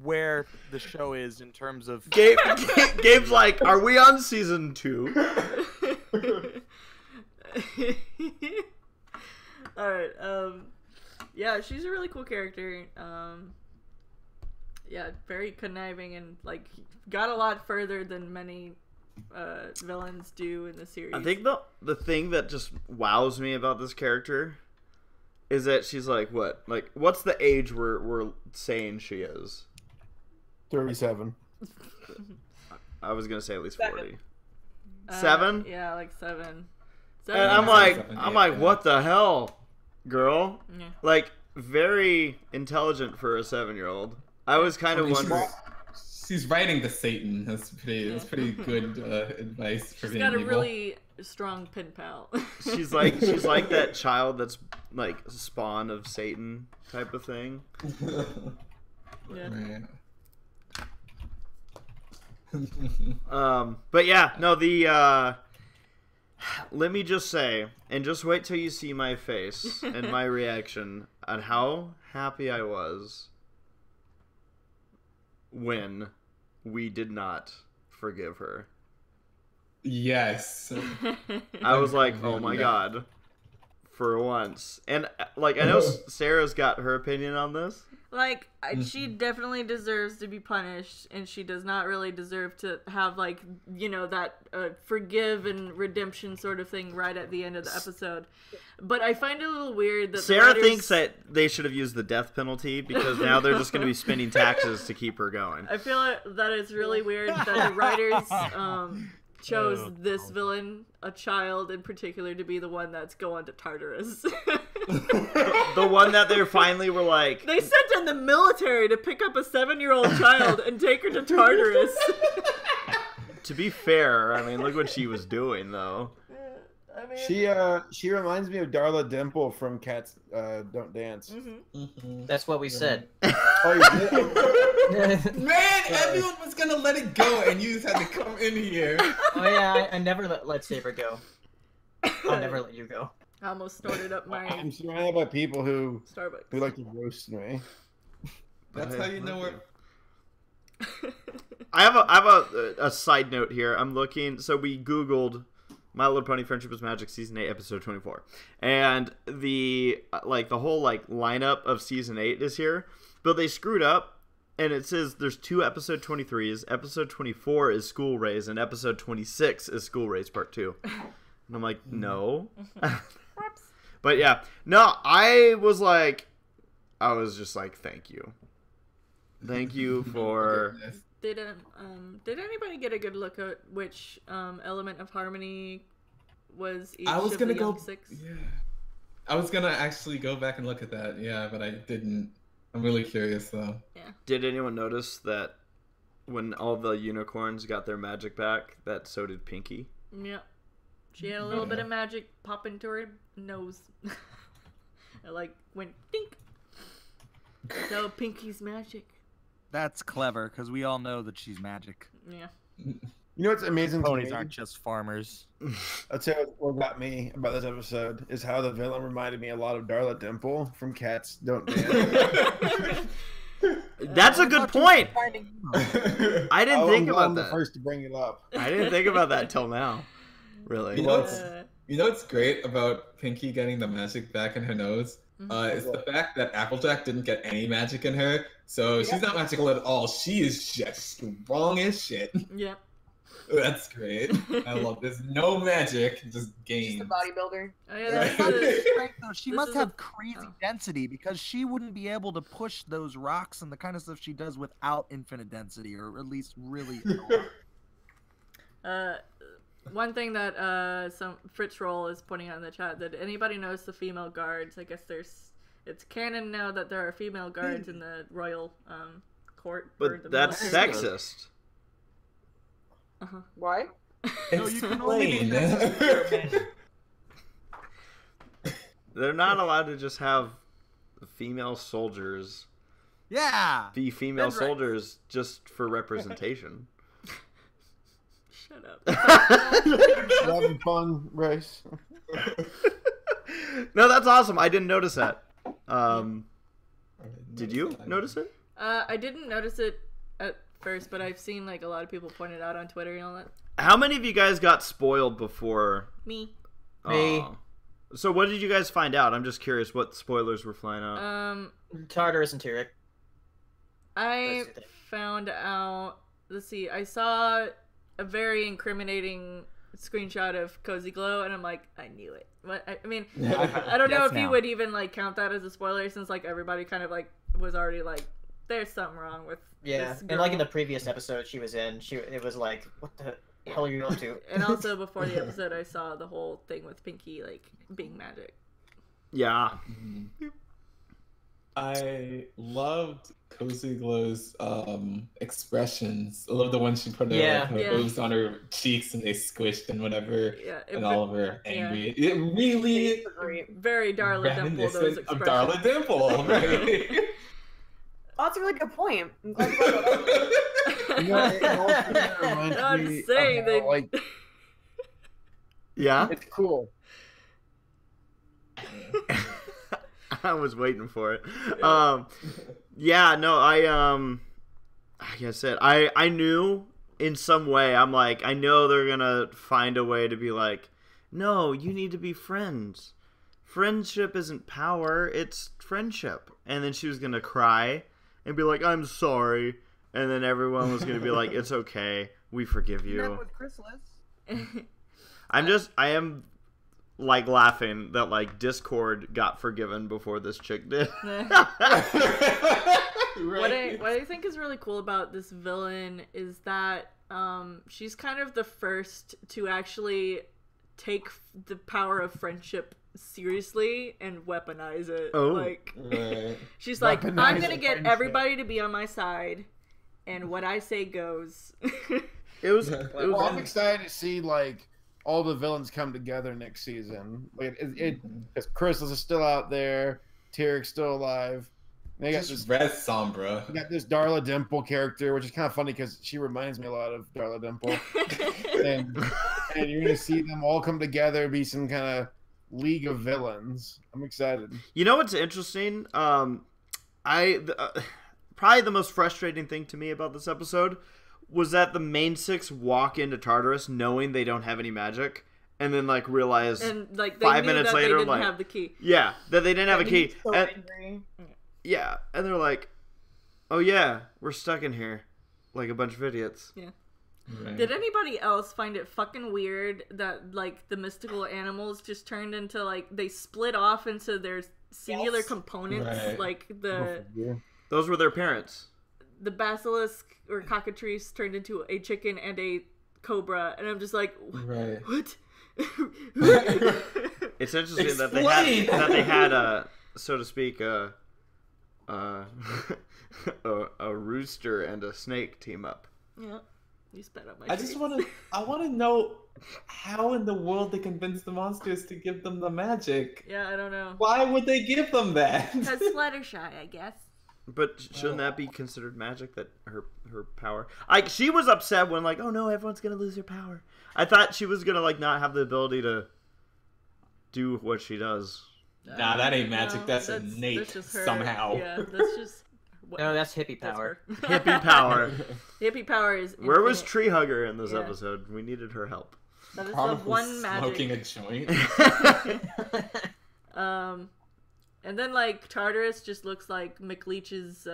where the show is in terms of. Gabe's like, are we on season 2? Alright, yeah, she's a really cool character. Yeah, very conniving and, like, got a lot further than many villains do in the series. I think the thing that just wows me about this character is that she's like, what? Like, what's the age we're saying she is? 37. I was gonna say at least 40. 7. 7? Yeah, like 7. And I'm like, Yeah. what the hell, girl? Yeah. Like, very intelligent for a 7-year-old. I was kind of wondering. She's writing to Satan. That's pretty good advice for She's being got a evil. really strong pen pal. She's like that child that's like spawn of Satan type of thing. Yeah. Right. But yeah, no, let me just say, and just wait till you see my face and my reaction on how happy I was when we did not forgive her. Yes. I was like, oh my god, for once. And like, I know Sarah's got her opinion on this. Like, she definitely deserves to be punished, and she does not really deserve to have, like, you know, that forgive and redemption sort of thing right at the end of the episode. But I find it a little weird that Sarah thinks that they should have used the death penalty because now they're just going to be spending taxes to keep her going. I feel like that it's really weird that the writers chose this villain, a child in particular, to be the one that's going to Tartarus. The one that they finally were like... They sent in the military to pick up a 7-year-old child and take her to Tartarus. To be fair, I mean, look what she was doing, though. I mean, She reminds me of Darla Dimple from Cats Don't Dance. That's what we said. Oh, you did? Man, everyone was gonna let it go, and you just had to come in here. Oh yeah, I never let Saber go. I'll never let you go. I almost snorted up my I'm surrounded by people who Starbucks. like to roast me. That's how you know we're. I have a side note here. I'm looking. So we Googled My Little Pony: Friendship is Magic Season 8, Episode 24, and the whole like lineup of Season 8 is here. but they screwed up, and it says there's 2 episode 23s. Episode 24 is School Raise, and episode 26 is School Raise Part 2. And I'm like, no. But yeah, no, I was just like, thank you. Thank you for... Did anybody get a good look at which element of harmony was each I was of gonna the go. young six? Yeah, I was gonna actually go back and look at that. Yeah, but I didn't. I'm really curious though. Yeah. Did anyone notice that when all the unicorns got their magic back, that so did Pinky? Yeah. She had a little bit of magic pop into her nose. It like went dink. So Pinky's magic. That's clever, because we all know that she's magic. Yeah. You know what's amazing to Ponies me? aren't just farmers. I'll tell you what got me about this episode is how the villain reminded me a lot of Darla Dimple from Cats Don't Dance. That's a good point. I didn't think about I'm the that. first to bring it up. I didn't think about that till now. Really. You know what's great about Pinky getting the magic back in her nose? Is the fact that Applejack didn't get any magic in her, so she's not magical at all. She is just strong as shit. Yeah. That's great. I love this. No magic, just games. She's a bodybuilder. Oh, yeah, that's the, Right, though, she This must is a- have crazy density, because she wouldn't be able to push those rocks and the kind of stuff she does without infinite density, or at least really. one thing that some Fritz Roll is pointing out in the chat, did anybody notice the female guards? I guess it's canon now that there are female guards in the royal court. or the But that's military. sexist. Why? No, you can only be Explain. They're not allowed to just have female soldiers Yeah. be female That's right. soldiers just for representation. Shut up. Having fun, Race. No, that's awesome. I didn't notice that. Did you notice it? I didn't notice it at first, but I've seen like a lot of people point it out on Twitter and all that. How many of you guys got spoiled before? Me. Me. Oh. So what did you guys find out? I'm just curious what spoilers were flying out. Tartarus and Tyrek. I found out. Let's see. I saw a very incriminating screenshot of Cozy Glow, and I'm like, I knew it. What I mean, I don't know Yes, if you now. would even like count that as a spoiler, since like everybody kind of like was already like, there's something wrong with Yeah, this and like in the girl. previous episode she was in, it was like, what the hell are you up to? And also before the episode, I saw the whole thing with Pinky like being magic. Yeah. I loved Cozy Glow's expressions. I love the one she put her moves on her cheeks and they squished and whatever, Yeah, and all of her angry. It really very Darla Dimple. Those reminiscent of expressions. Darla Dimple, right? Oh, that's a really good point. I'm glad you brought that up. You know, it also kinda reminds I'm me saying of they- how, like, Yeah? it's cool. I was waiting for it. Yeah, no, like I said, I knew in some way, I'm like, I know they're gonna find a way to be like, no, you need to be friends. Friendship isn't power, it's friendship. And then she was gonna cry and be like, I'm sorry. And then everyone was gonna be like, it's okay, we forgive you. I am like laughing that like Discord got forgiven before this chick did. What I think is really cool about this villain is that she's kind of the first to actually take the power of friendship seriously and weaponize it. Oh. Like Right. she's like, I'm Weaponize gonna get friendship. everybody to be on my side, and what I say goes. It was Well, I'm excited to see like all the villains come together next season. Like because Crystal's is still out there, Tyrek's still alive. They got this. Just Red Sombra. You got this Darla Dimple character, which is kind of funny because she reminds me a lot of Darla Dimple. and you're gonna see them all come together, be some kind of league of villains. I'm excited. You know what's interesting? Probably the most frustrating thing to me about this episode was that the main six walk into Tartarus knowing they don't have any magic, and then like realize and like they 5 knew minutes that later, they didn't like, have the key. yeah, that they didn't have a key. So And, angry. yeah, and they're like, oh yeah, we're stuck in here like a bunch of idiots. Yeah. Right. Did anybody else find it fucking weird that, like, the mystical animals just turned into, like, they split off into their singular components? Right. Like, Those were their parents. the basilisk or cockatrice turned into a chicken and a cobra, and I'm just like, Right. what? It's interesting that Explain! they had so to speak, a rooster and a snake team up. Yeah. You sped up my I just treats. I want to know how in the world they convinced the monsters to give them the magic. Yeah, I don't know. Why would they give them that? Because Fluttershy, I guess. But shouldn't that be considered magic? That her power? She was upset when like, oh no, everyone's gonna lose their power. I thought she was gonna like not have the ability to do what she does. Nah, that ain't magic. No, that's innate that's just her. somehow. Yeah, that's just. No, that's hippie That's power. her. Hippie power. Hippie power is. Where was infinite. Tree Hugger in this Yeah. episode? We needed her help. That is the Probably one smoking magic. a joint. And then like Tartarus just looks like McLeach's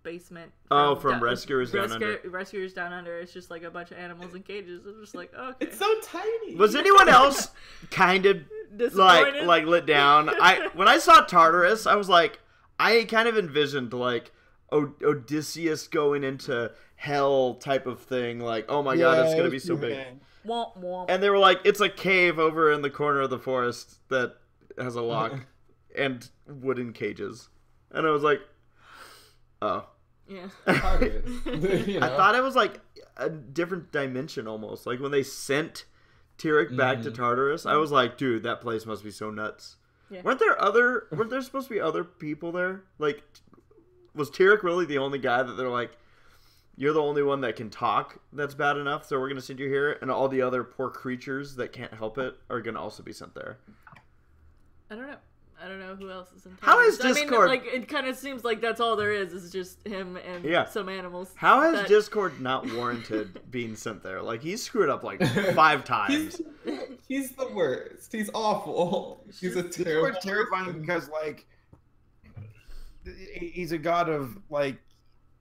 basement. Oh, from Rescuers Down Under. Rescuers Down Under. It's just like a bunch of animals in cages. I'm just like, okay. It's so tiny. Was anyone else kind of Disappointed? like lit down? When I saw Tartarus, I was like, I kind of envisioned like Odysseus going into hell type of thing. Like, oh my god, it's gonna be so big. Womp womp. And they were like, it's a cave over in the corner of the forest that has a lock and wooden cages. And I was like, oh. Yeah. You know? I thought it was like a different dimension almost. Like when they sent Tyrek back to Tartarus, I was like, dude, that place must be so nuts. Yeah. Weren't there supposed to be other people there? Like, was Tyrek really the only guy that they're like, you're the only one that can talk that's bad enough, so we're going to send you here, and all the other poor creatures that can't help it are going to also be sent there? I don't know who else is in town. How is I mean, Discord- like, it kind of seems like that's all there is just him and Yeah. some animals. How has that- Discord not warranted being sent there? Like, he's screwed up like 5 times. He's the worst. He's awful. He's a terrible. Discord's terrifying because like he's a god of like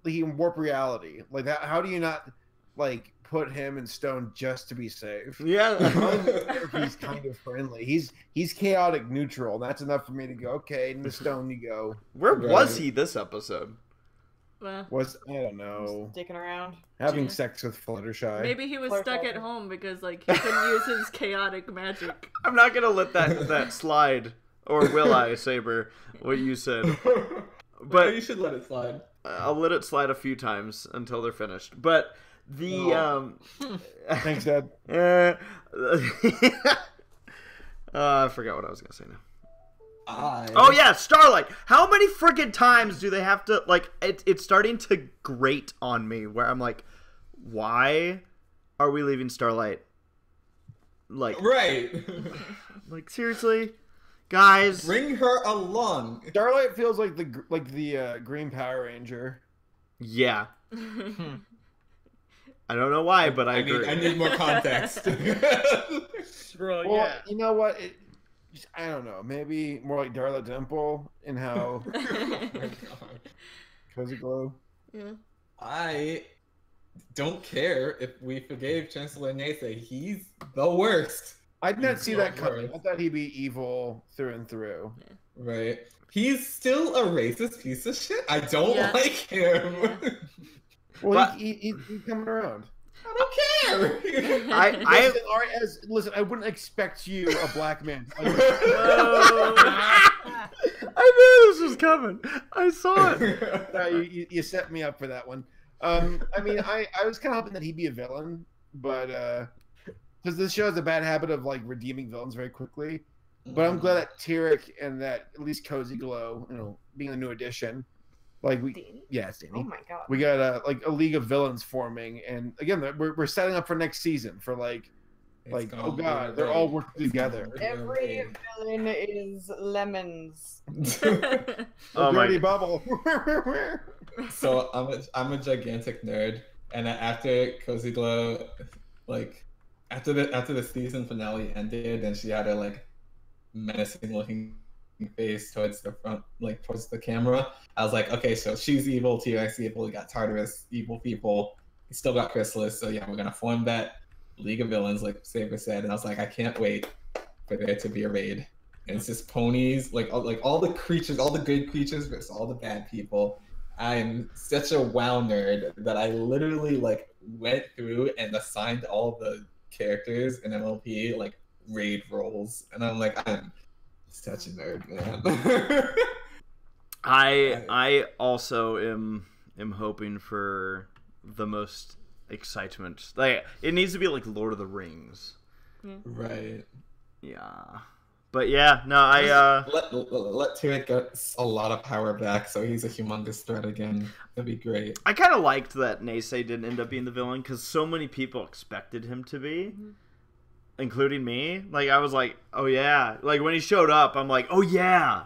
he can warp reality. Like how do you not like put him in stone just to be safe? Yeah. He's kind of friendly. He's chaotic neutral. And that's enough for me to go, okay, in the stone you go. Where was he this episode? Well, I don't know. Sticking around. Having Yeah. sex with Fluttershy. maybe he was Clark stuck at Walker. home because like he couldn't use his chaotic magic. I'm not gonna let that slide, or will I, Saber? What you said, but you should let it slide. I'll let it slide a few times until they're finished. But the Thanks, Dad. I forgot what I was gonna say now. I... Oh yeah, Starlight. How many freaking times do they have to like? It's starting to grate on me where I'm like, why are we leaving Starlight? Like, Right. like seriously, guys. Bring her along. Starlight feels like the Green Power Ranger. Yeah. I don't know why, but I agree. I need more context. Bro, Well, you know what? I don't know. Maybe more like Darla Dimple in how Cozy Glow. Yeah. I don't care if we forgave Chancellor Nathan. He's the worst. I did not He's see the that coming. worst. I thought he'd be evil through and through. Right. He's still a racist piece of shit. I don't Yeah. like him. Yeah. Well, But- he's coming around. I don't care. Listen, I wouldn't expect you, a black man. I knew this was coming. I saw it. No, you set me up for that one. I mean, I was kind of hoping that he'd be a villain, but because this show has a bad habit of like redeeming villains very quickly. But I'm glad that Tyrek and that at least Cozy Glow, being a new addition, like Danny? yeah, it's Danny. Oh my god. We got a league of villains forming, and again, we're setting up for next season for It's oh gonna god, be they're all great. working together. Every villain is lemons. Oh my Dirty bubble. So I'm a gigantic nerd, and after Cozy Glow, like after the season finale ended, and she had a like menacing looking face towards the front, like towards the camera. I was like, okay, so she's evil, T-Rex evil, we got Tartarus, evil people. We still got Chrysalis, so yeah, we're gonna form that League of Villains, like Saber said. And I was like, I can't wait for there to be a raid. And it's just ponies, like all the creatures, all the good creatures versus all the bad people. I am such a WoW nerd that I literally like went through and assigned all the characters in MLP like raid roles, and I'm like, I'm such a nerd, man. I also am hoping for the most excitement. Like, it needs to be like Lord of the Rings. Right. Yeah. But yeah, no, let Tyrion get a lot of power back, so he's a humongous threat again. That'd be great. I kind of liked that Naysay didn't end up being the villain, because so many people expected him to be, including me. Like, I was like, oh yeah. Like, when he showed up, I'm like, oh yeah,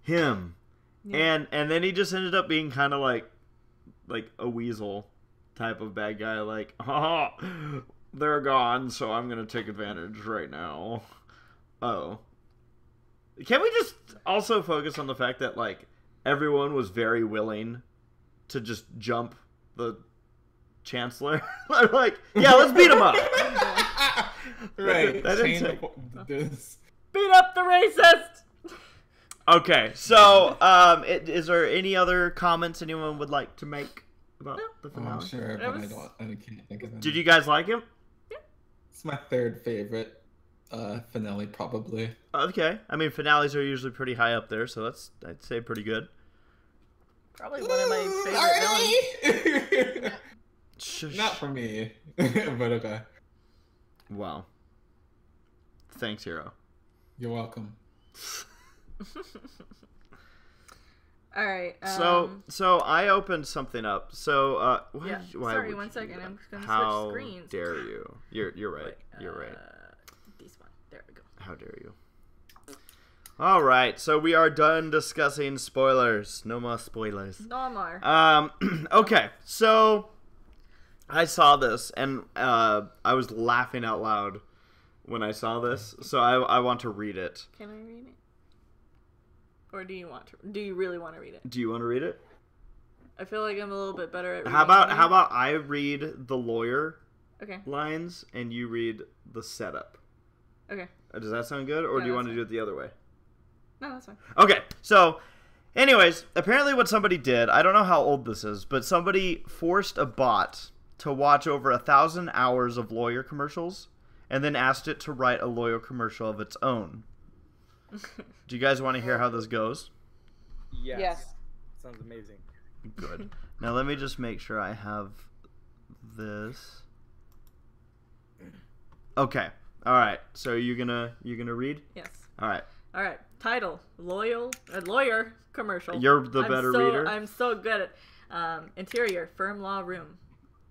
him. Yeah. And then he just ended up being kind of like a weasel type of bad guy. Like, oh, they're gone, so I'm gonna take advantage right now. Oh. Can we just also focus on the fact that, like, everyone was very willing to just jump the Chancellor? Like, yeah, let's beat him up. Right. Beat up the racist! Okay, so, is there any other comments anyone would like to make about the finale? I'm sure, but I can't think of them. Did you guys like him? Yeah. It's my third favorite. Finale, probably. Okay. I mean, finales are usually pretty high up there, so that's, I'd say, pretty good. Probably one of my favorite villains. Not for me, but okay. Wow. Thanks, Hero. You're welcome. All right. So I opened something up. So yeah. Sorry, 1 second. I'm just gonna how switch screens. How dare you? You're right. Wait, you're right. This one. There we go. How dare you? All right. So we are done discussing spoilers. No more spoilers. No more. Okay. So I saw this and I was laughing out loud when I saw this. So I want to read it. Can I read it? Or do you want to? Do you really want to read it? Do you want to read it? I feel like I'm a little bit better at reading. How about I read the lawyer okay. lines and you read the setup? Okay. Does that sound good, or do you want to do it the other way? No, that's fine. Okay. So, anyways, apparently what somebody did, I don't know how old this is, but somebody forced a bot to watch over 1,000 hours of lawyer commercials and then asked it to write a lawyer commercial of its own. Do you guys want to hear how this goes? Yes. Sounds amazing. Good. Now let me just make sure I have this. Okay. All right. So you gonna read? Yes. All right. All right. Title: lawyer commercial. You're the better reader. I'm so good at interior firm law room.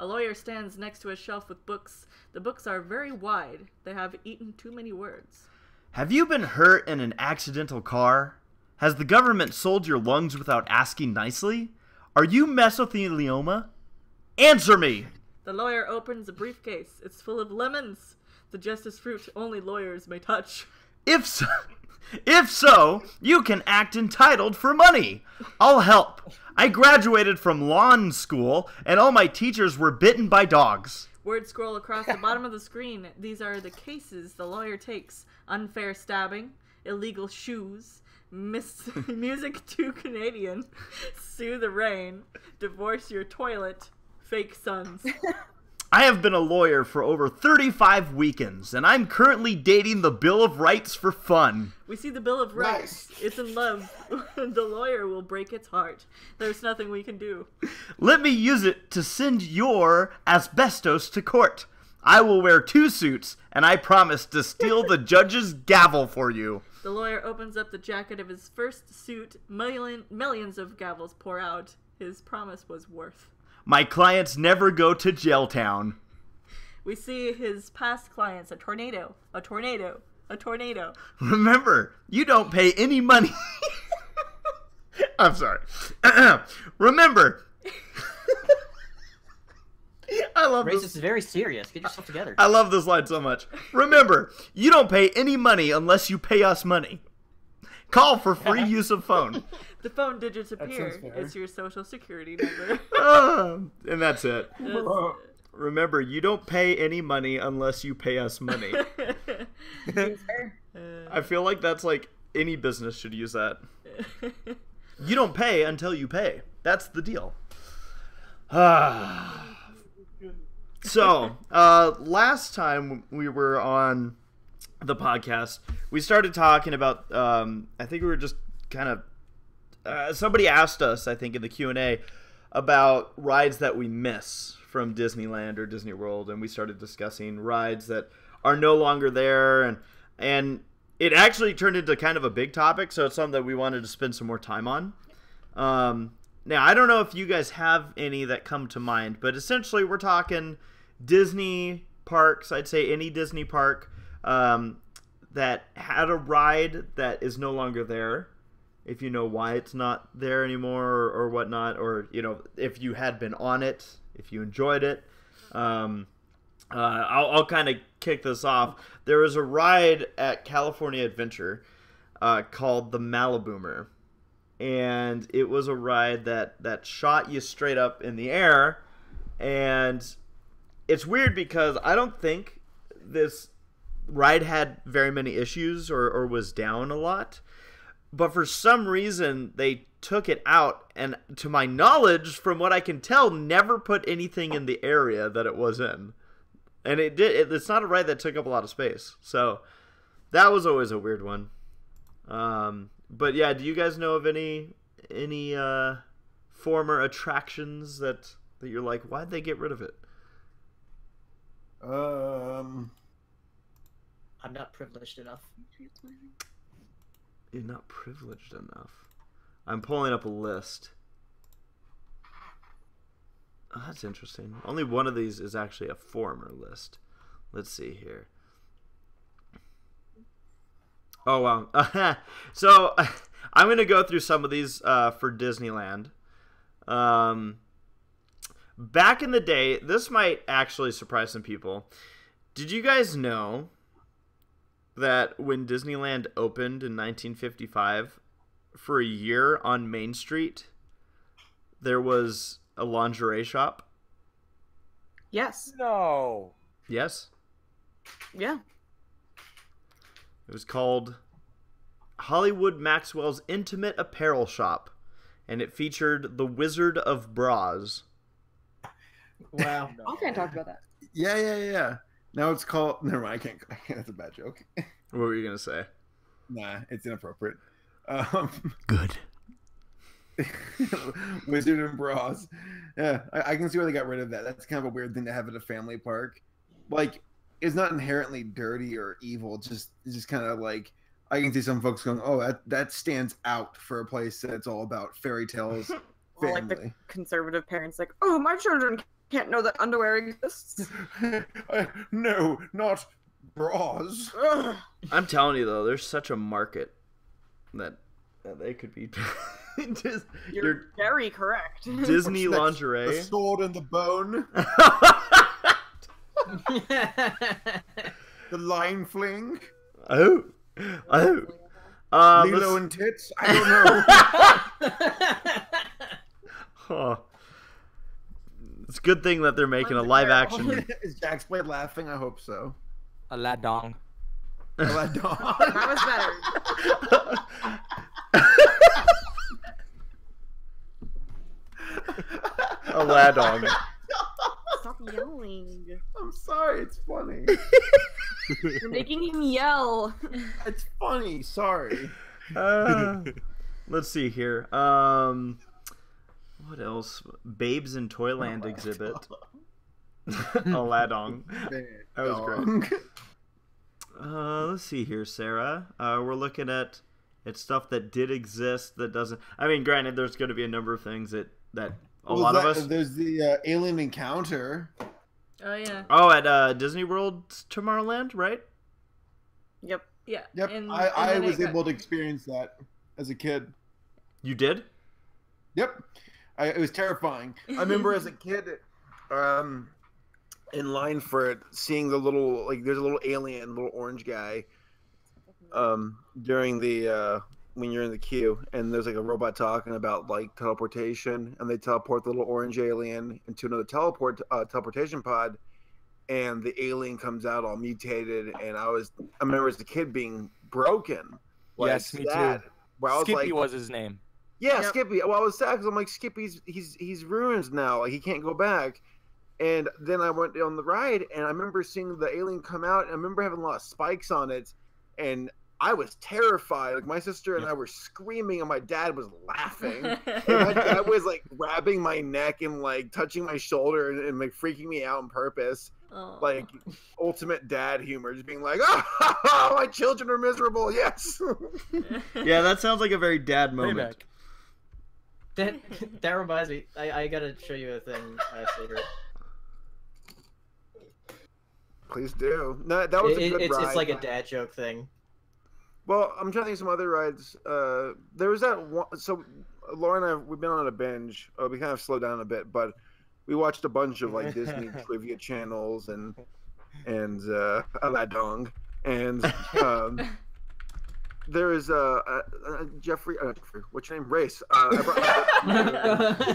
A lawyer stands next to a shelf with books. The books are very wide. They have eaten too many words. Have you been hurt in an accidental car? Has the government sold your lungs without asking nicely? Are you mesothelioma? Answer me! The lawyer opens a briefcase. It's full of lemons. The justice fruit only lawyers may touch. If so, you can act entitled for money. I'll help. I graduated from lawn school, and all my teachers were bitten by dogs. Words scroll across the bottom of the screen. These are the cases the lawyer takes. Unfair stabbing, illegal shoes, music too Canadian, sue the rain, divorce your toilet, fake sons. I have been a lawyer for over 35 weekends, and I'm currently dating the Bill of Rights for fun. We see the Bill of Rights. Nice. It's in love. The lawyer will break its heart. There's nothing we can do. Let me use it to send your asbestos to court. I will wear 2 suits, and I promise to steal the judge's gavel for you. The lawyer opens up the jacket of his first suit. Millions of gavels pour out. His promise was worth. My clients never go to jail town. We see his past clients, a tornado, a tornado, a tornado. Remember, you don't pay any money. I'm sorry. Remember. I love this. Racist is very serious. Get yourself together. I love this line so much. Remember, you don't pay any money unless you pay us money. Call for free use of phone. The phone digits sounds appear. fair. It's your social security number. And that's it. Remember, you don't pay any money unless you pay us money. I feel like that's like any business should use that. You don't pay until you pay. That's the deal. So, last time we were on the podcast, we started talking about, I think we were just kind of, somebody asked us, I think in the Q&A, about rides that we miss from Disneyland or Disney World, and we started discussing rides that are no longer there, and it actually turned into kind of a big topic, so it's something that we wanted to spend some more time on. Now, I don't know if you guys have any that come to mind, but essentially we're talking Disney parks. I'd say any Disney park that had a ride that is no longer there, if you know why it's not there anymore or whatnot, or, you know, if you had been on it, if you enjoyed it. I'll kind of kick this off. There was a ride at California Adventure called the Maliboomer. And it was a ride that shot you straight up in the air. And it's weird because I don't think this ride had very many issues or was down a lot. But for some reason, they took it out. And to my knowledge, from what I can tell, never put anything in the area that it was in. And it's not a ride that took up a lot of space. So that was always a weird one. But yeah, do you guys know of any former attractions that you're like, why'd they get rid of it? I'm not privileged enough. You're not privileged enough. I'm pulling up a list. Oh, that's interesting. Only one of these is actually a former list. Let's see here. Oh, wow. So, I'm going to go through some of these for Disneyland. Back in the day, this might actually surprise some people. Did you guys know that when Disneyland opened in 1955, for a year on Main Street, there was a lingerie shop? Yes. No. Yes? Yeah. It was called Hollywood Maxwell's Intimate Apparel Shop, and it featured the Wizard of Bras. Wow. I can't talk about that. Yeah. Now it's called. Never mind. I can't. That's a bad joke. What were you gonna say? Nah, it's inappropriate. Good. Wizard and Bras. Yeah, I can see why they got rid of that. That's kind of a weird thing to have at a family park. Like, it's not inherently dirty or evil. It's just kind of like, I can see some folks going, "Oh, that stands out for a place that's all about fairy tales." Or like the conservative parents, like, "Oh, my children can't know that underwear exists." No, not bras. Ugh. I'm telling you though, there's such a market that they could be. You're very correct. Disney lingerie. The sword and the bone. The line fling. Oh. Lilo and tits. I don't know. Oh. It's a good thing that they're making a live action. Is Jack's Blade laughing? I hope so. A la dong. A la dong. That was better. A ladong. Stop yelling. I'm sorry, it's funny. You're making him yell. It's funny, sorry. Let's see here. What else? Babes in Toyland exhibit. Aladong. That was great. Let's see here, Sarah. We're looking at stuff that did exist that doesn't. I mean, granted, there's going to be a number of things that a lot of us. There's the alien encounter. Oh yeah. Oh, at Disney World Tomorrowland, right? Yep. Yeah. Yep. And I then was it got- able to experience that as a kid. You did? Yep. It was terrifying. I remember as a kid, in line for it, seeing the little, like, there's a little alien, little orange guy, during the when you're in the queue, and there's like a robot talking about like teleportation, and they teleport the little orange alien into another teleportation pod, and the alien comes out all mutated, and I remember as a kid being broken. Like, Yes, me sad, too. where I was Skippy like, was his name. yeah, Yep. Skippy. Well, I was sad because I'm like, Skippy's he's ruined now. Like, he can't go back. And then I went on the ride, and I remember seeing the alien come out, and I remember having a lot of spikes on it, and I was terrified. Like, my sister and I were screaming, and my dad was laughing. And my dad was like grabbing my neck and like touching my shoulder and like freaking me out on purpose. Aw. Like ultimate dad humor, just being like, "Oh, my children are miserable." Yes. Yeah, that sounds like a very dad moment. Payback. That reminds me. I gotta show you a thing, Saber. Please do. No, that was a good ride. It's like a dad joke thing. Well, I'm trying to think of some other rides. There was that one. So, Laura and I, we've been on a binge. We kind of slowed down a bit, but we watched a bunch of like Disney trivia channels and Aladong. And there is Jeffrey. What's your name? Race. I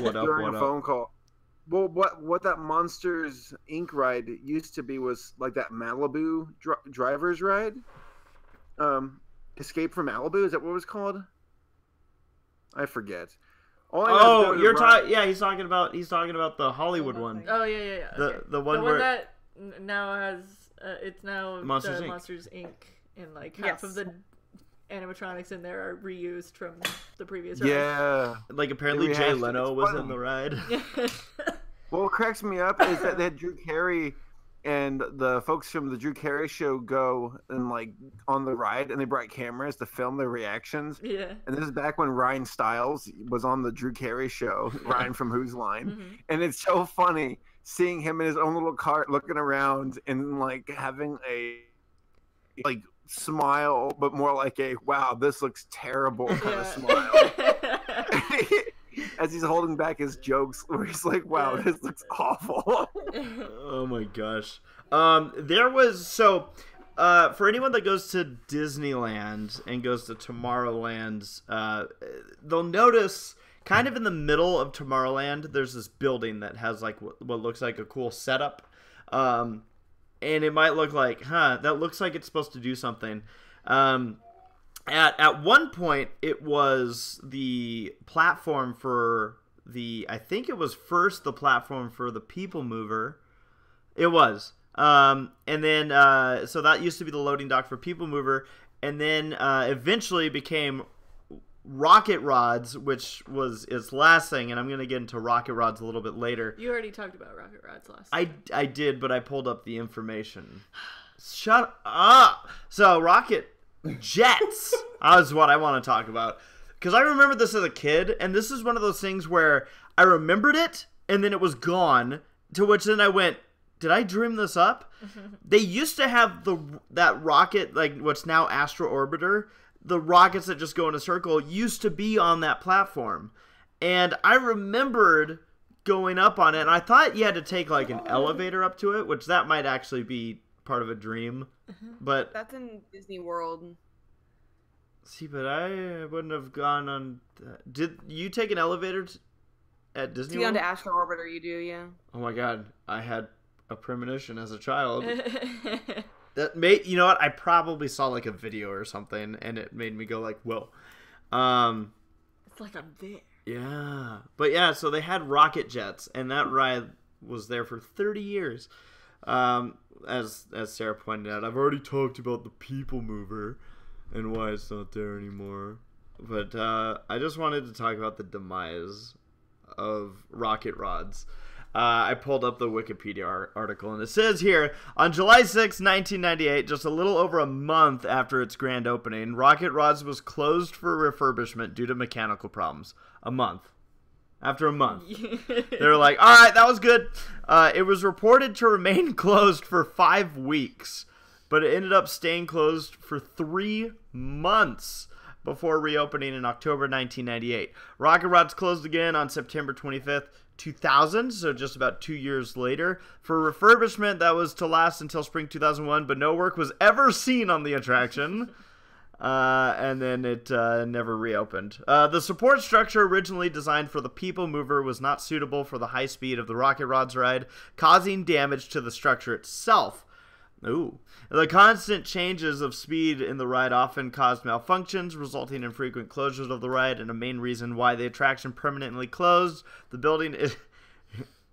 What up? during What a up? phone call. Well, what that Monsters Inc. ride used to be was like that Malibu driver's ride. Escape from Malibu, is that what it was called? I forget. All I know is Oh, there was you're a ride- talking. Yeah, he's talking about the Hollywood one. Oh yeah. Okay. The one where that now has it's now Monsters, the Inc. Monsters Inc. And like half of the animatronics in there are reused from the previous ride. Yeah. like apparently They Jay rehashed it. Leno It's was fun. in the ride. Well, what cracks me up is that they had Drew Carey and the folks from the Drew Carey show go and like on the ride, and they brought cameras to film their reactions. Yeah. And this is back when Ryan Stiles was on the Drew Carey show, Ryan from Who's Line. Mhm. And it's so funny seeing him in his own little cart looking around and like having a like smile, but more like a wow, this looks terrible kind of smile. As he's holding back his jokes, where he's like, wow, Yeah. this looks awful. Oh my gosh. There was for anyone that goes to Disneyland and goes to Tomorrowland, they'll notice kind of in the middle of Tomorrowland, there's this building that has like what looks like a cool setup. And it might look like, that looks like it's supposed to do something. At one point, it was the platform for I think it was first the platform for the People Mover. It was. And then, so that used to be the loading dock for People Mover. And then eventually became Rocket Rods, which was its last thing. And I'm going to get into Rocket Rods a little bit later. You already talked about Rocket Rods last I did, but I pulled up the information. Shut up! So, Rocket Jets is what I want to talk about. Because I remember this as a kid, and this is one of those things where I remembered it, and then it was gone, to which then I went, did I dream this up? They used to have that rocket, like what's now Astro Orbiter, the rockets that just go in a circle, used to be on that platform. And I remembered going up on it, and I thought you had to take like an elevator up to it, which that might actually be part of a dream. But That's in Disney World. see, but I wouldn't have gone on. Did you take an elevator at Disney To get World? onto Astro Orbiter, you do, yeah. Oh my god, I had a premonition as a child. That made, you know what? I probably saw like a video or something, and it made me go like, "Whoa!" It's like I'm there. Yeah, but yeah, so they had rocket jets, and that ride was there for 30 years. As Sarah pointed out, I've already talked about the People Mover and why it's not there anymore. But I just wanted to talk about the demise of Rocket Rods. I pulled up the Wikipedia article, and it says here, on July 6, 1998, just a little over a month after its grand opening, Rocket Rods was closed for refurbishment due to mechanical problems. A month. After a month. They were like, all right, that was good. It was reported to remain closed for 5 weeks, but it ended up staying closed for 3 months before reopening in October 1998. Rocket Rods closed again on September 25th, 2000, so just about 2 years later, for refurbishment that was to last until spring 2001, but no work was ever seen on the attraction. And then it never reopened. The support structure originally designed for the People Mover was not suitable for the high speed of the Rocket Rods ride, causing damage to the structure itself. Ooh. The constant changes of speed in the ride often caused malfunctions, resulting in frequent closures of the ride, and a main reason why the attraction permanently closed. The building is...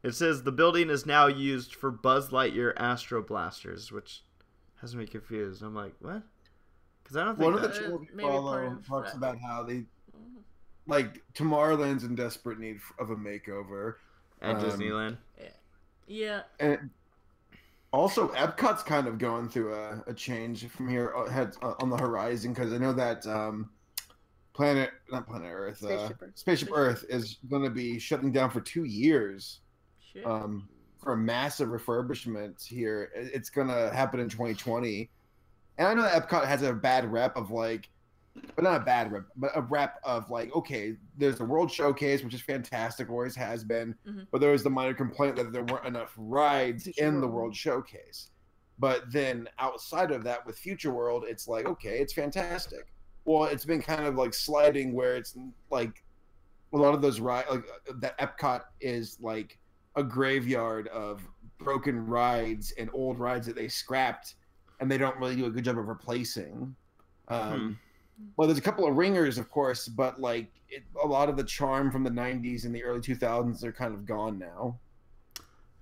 It says the building is now used for Buzz Lightyear Astro Blasters, which has me confused. I'm like, what? Because I don't think one of the children we follow talks about how they, like, Tomorrowland's in desperate need of a makeover. And Disneyland. Yeah. And also, Epcot's kind of going through a change from here on the horizon, because I know that Spaceship Earth is going to be shutting down for 2 years. For a massive refurbishment here. It's going to happen in 2020. And I know that Epcot has a bad rep of like, but not a bad rep, but a rep of like, okay, there's the World Showcase, which is fantastic, always has been, but there was the minor complaint that there weren't enough rides in the World Showcase. But then outside of that, with Future World, it's like, okay, it's fantastic. Well, it's been kind of like sliding where it's like a lot of those rides, like that Epcot is like a graveyard of broken rides and old rides that they scrapped, and they don't really do a good job of replacing. Well, there's a couple of ringers, of course, but like a lot of the charm from the 90s and the early 2000s are kind of gone now.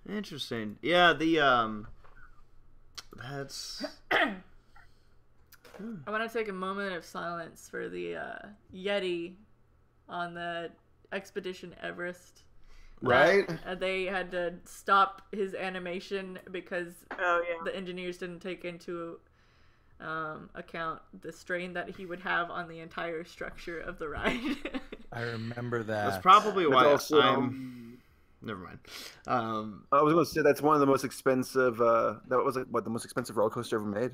Interesting. Yeah, that's... I want to take a moment of silence for the Yeti on the Expedition Everest. Right? They had to stop his animation because the engineers didn't take into account the strain that he would have on the entire structure of the ride. I remember that. That's probably why also, I'm... Never mind. I was going to say that's one of the most expensive... that was like, what, the most expensive roller coaster ever made?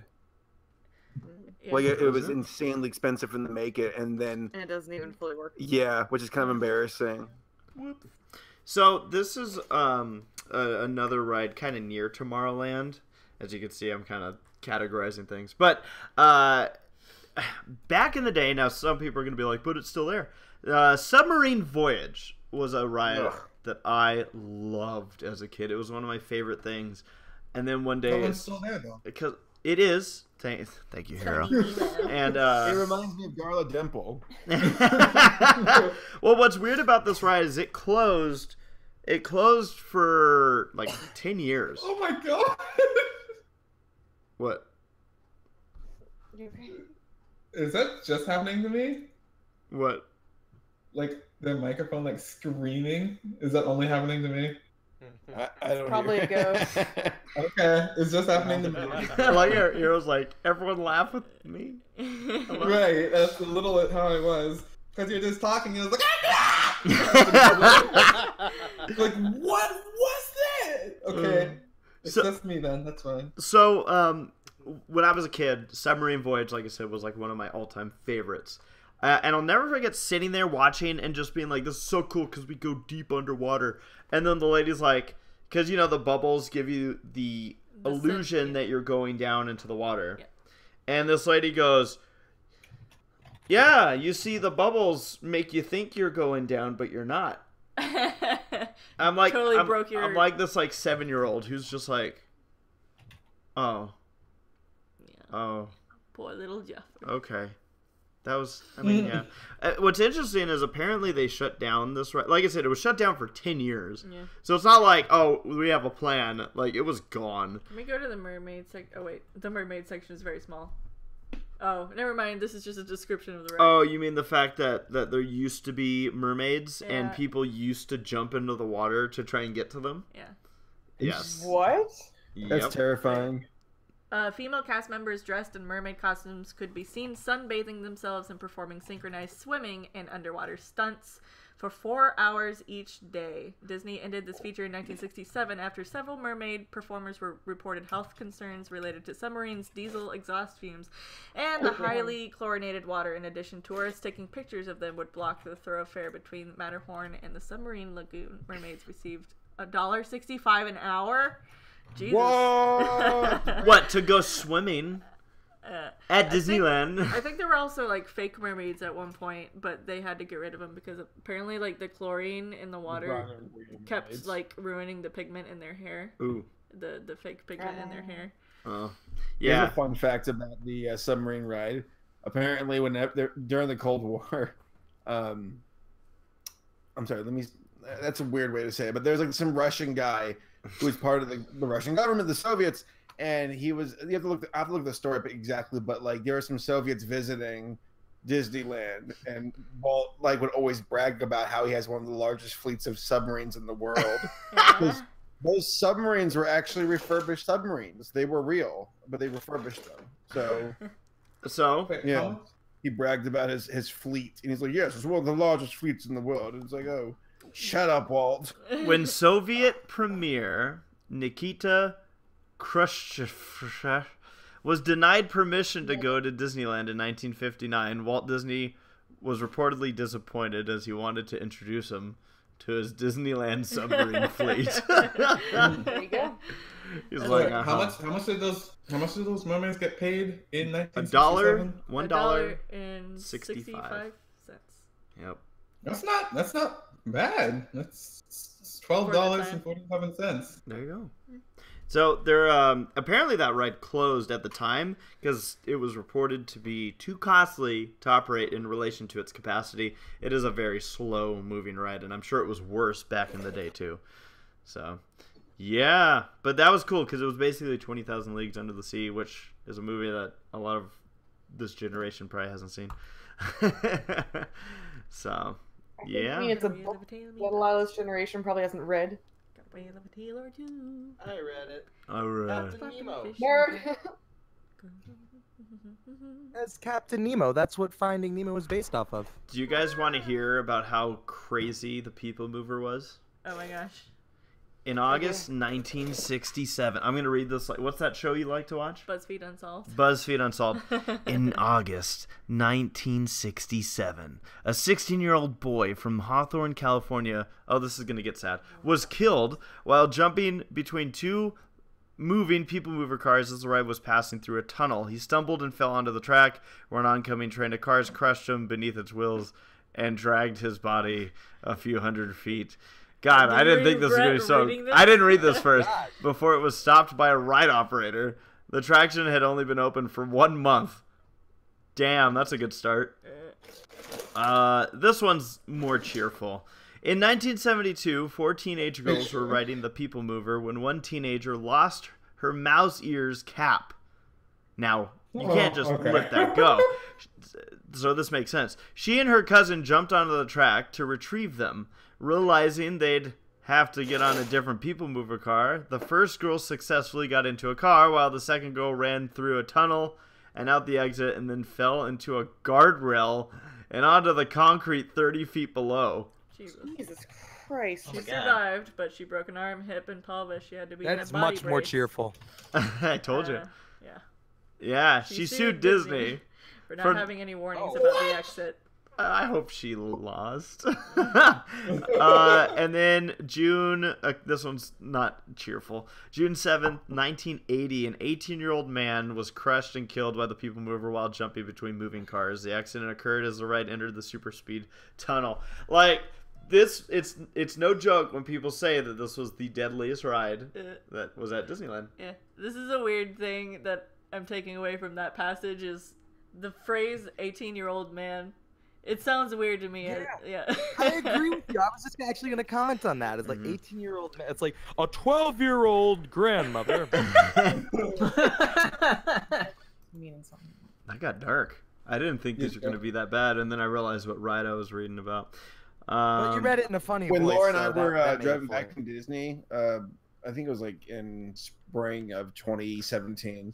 Yeah. Like it was insanely expensive for them to make it, and then... And it doesn't even fully work. Yeah, which is kind of embarrassing. So this is another ride kind of near Tomorrowland. As you can see, I'm kind of categorizing things. But back in the day, now some people are going to be like, but it's still there. Submarine Voyage was a ride that I loved as a kid. It was one of my favorite things. And then one day... It's still there, though. Because it is. Thank you, Hero. And it reminds me of Darla Dimple. Well, what's weird about this ride is it closed for like 10 years. Oh my god! What? Is that just happening to me? What? Like the microphone like screaming? Is that only happening to me? I don't Probably a ghost. Okay, it's just happening to me. Like Hero's like, everyone laugh with me. Right, that's a little bit how I was. Because you're just talking and it was like, like, what was that? Okay, it's just me then, that's fine. So, when I was a kid, Submarine Voyage, like I said, was like one of my all-time favorites. And I'll never forget sitting there watching and just being like, this is so cool because we go deep underwater. And then the lady's like, because, you know, the bubbles give you the illusion that you're going down into the water. Yeah. And this lady goes, yeah, you see the bubbles make you think you're going down, but you're not. I'm like, totally I'm like this like 7-year-old who's just like, oh. Yeah. Oh. Poor little Jeff. Okay. That was, I mean, yeah. What's interesting is apparently they shut down this ride. Like I said, it was shut down for 10 years. Yeah. So it's not like, oh, we have a plan. Like, it was gone. Can we go to the mermaid section? Oh, wait. The mermaid section is very small. Oh, never mind. This is just a description of the ride. Oh, you mean the fact that there used to be mermaids and people used to jump into the water to try and get to them? Yeah. Yes. What? That's terrifying. Female cast members dressed in mermaid costumes could be seen sunbathing themselves and performing synchronized swimming and underwater stunts for 4 hours each day. Disney ended this feature in 1967 after several mermaid performers were reported health concerns related to submarines, diesel exhaust fumes, and the highly chlorinated water. In addition, tourists taking pictures of them would block the thoroughfare between Matterhorn and the submarine lagoon. Mermaids received $1.65 an hour. Jesus. Whoa! What, to go swimming? At Disneyland. I think there were also like fake mermaids at one point, but they had to get rid of them because apparently like the chlorine in the water kept like ruining the pigment in their hair. Ooh. The fake pigment in their hair. Oh. Yeah. Yeah. A fun fact about the submarine ride. Apparently, during the Cold War, I'm sorry. That's a weird way to say it, but there's like some Russian guy who was part of the Russian government, the Soviets, and I have to look at the story up exactly, but like there were some Soviets visiting Disneyland, and Walt like would always brag about how he has one of the largest fleets of submarines in the world. Because those submarines were actually refurbished submarines. They were real, but they refurbished them. So yeah, he bragged about his fleet, and he's like, "Yes, it's one of the largest fleets in the world." And it's like, "Oh, shut up, Walt." When Soviet Premier Nikita Khrushchev was denied permission to go to Disneyland in 1959, Walt Disney was reportedly disappointed as he wanted to introduce him to his Disneyland submarine fleet. There you go. He's like, how much did those mermaids get paid in $1? $1 and 65 cents. Yep. That's not bad. That's $12.47. There you go. So there, apparently that ride closed at the time because it was reported to be too costly to operate in relation to its capacity. It is a very slow moving ride, and I'm sure it was worse back in the day too. So, yeah, but that was cool because it was basically 20,000 Leagues Under the Sea, which is a movie that a lot of this generation probably hasn't seen. So, yeah. I mean, it's a book that a lot of this generation probably hasn't read. Whale of a tale or two. I read it. All right. Captain Nemo. Nerd. As Captain Nemo. That's what Finding Nemo was based off of. Do you guys want to hear about how crazy the People Mover was? Oh my gosh. In August 1967, I'm going to read this. What's that show you like to watch? BuzzFeed Unsolved. BuzzFeed Unsolved. In August 1967, a 16-year-old boy from Hawthorne, California, this is going to get sad, was killed while jumping between two moving People Mover cars as the ride was passing through a tunnel. He stumbled and fell onto the track where an oncoming train of cars crushed him beneath its wheels and dragged his body a few hundred feet. God, I didn't think this was going to be so... I didn't read this first. Before it was stopped by a ride operator. The attraction had only been open for 1 month. Damn, that's a good start. This one's more cheerful. In 1972, 4 teenage girls were riding the People Mover when one teenager lost her mouse ears cap. Now, you can't just let that go. So this makes sense. She and her cousin jumped onto the track to retrieve them. Realizing they'd have to get on a different People Mover car, the first girl successfully got into a car while the second girl ran through a tunnel and out the exit and then fell into a guardrail and onto the concrete 30 feet below. Jesus Christ. She survived, but she broke an arm, hip, and pelvis. She had to be in a That's body much more brace. cheerful. I told you. Yeah. Yeah, she sued Disney. For not having any warnings about the exit. I hope she lost. And then June, this one's not cheerful. June 7th, 1980, an 18-year-old man was crushed and killed by the People Mover while jumping between moving cars. The accident occurred as the ride entered the super speed tunnel. Like, this, it's no joke when people say that this was the deadliest ride that was at Disneyland. Yeah, this is a weird thing that I'm taking away from that passage is the phrase 18-year-old man. It sounds weird to me. Yeah. I agree with you. I was just actually going to comment on that. It's like 18-year-old man. It's like a 12-year-old grandmother. Meaning something. That got dark. I didn't think these were going to be that bad, and then I realized what ride I was reading about. But you read it in a funny when voice. When Laura and I so were that driving back from Disney, I think it was like in spring of 2017,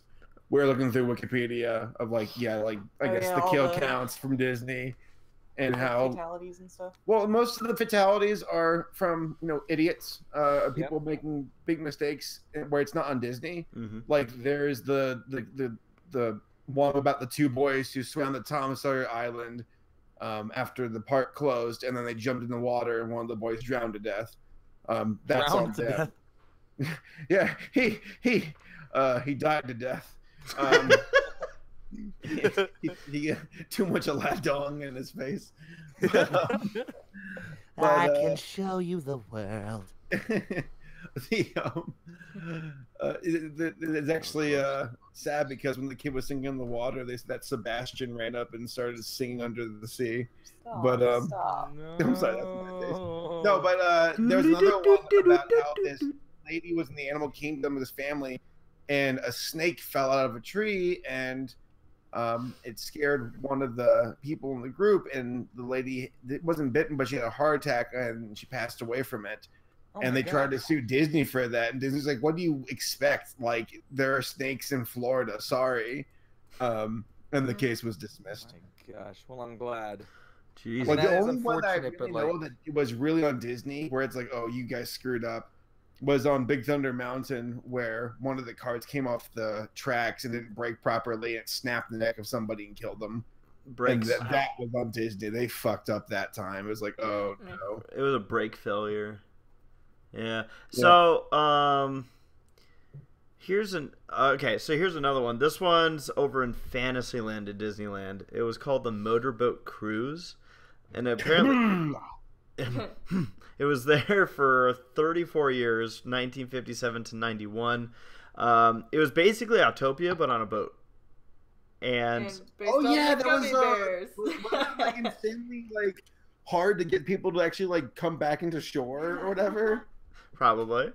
we were looking through Wikipedia of I guess the kill counts from Disney. And how fatalities and stuff. Well, most of the fatalities are from idiots, people making big mistakes where it's not on Disney. Mm-hmm. Like there's the one about the 2 boys who swam the Tom Sawyer Island after the park closed, and then they jumped in the water, and one of the boys drowned to death. That's all death. Yeah, he died to death. he got too much Aladong in his face. I can show you the world. It's actually sad because when the kid was singing in the water, they said that Sebastian ran up and started singing Under the Sea. But Stop. I'm sorry, that's my face. No, but there's another one about how this lady was in the animal kingdom with his family, and a snake fell out of a tree, and it scared one of the people in the group, and the lady wasn't bitten, but she had a heart attack, and she passed away from it. And they tried to sue Disney for that, and Disney's like, "What do you expect? Like, there are snakes in Florida. Sorry." And the case was dismissed. Oh my gosh. Well, I'm glad. Jeez. Like, That the is only one that I unfortunate, really but, know like- that it was really on Disney, where it's like, "Oh, you guys screwed up," was on Big Thunder Mountain, where one of the carts came off the tracks and didn't brake properly, and snapped the neck of somebody and killed them. Brakes. And that was on Disney. They fucked up that time. It was like, oh no. It was a brake failure. Yeah. So, here's another one. This one's over in Fantasyland at Disneyland. It was called the Motorboat Cruise, and apparently it was there for 34 years, 1957 to 91. It was basically Autopia, but on a boat. And based on that the gummy was bears. wasn't it, like, insanely hard to get people to actually come back into shore or whatever. probably.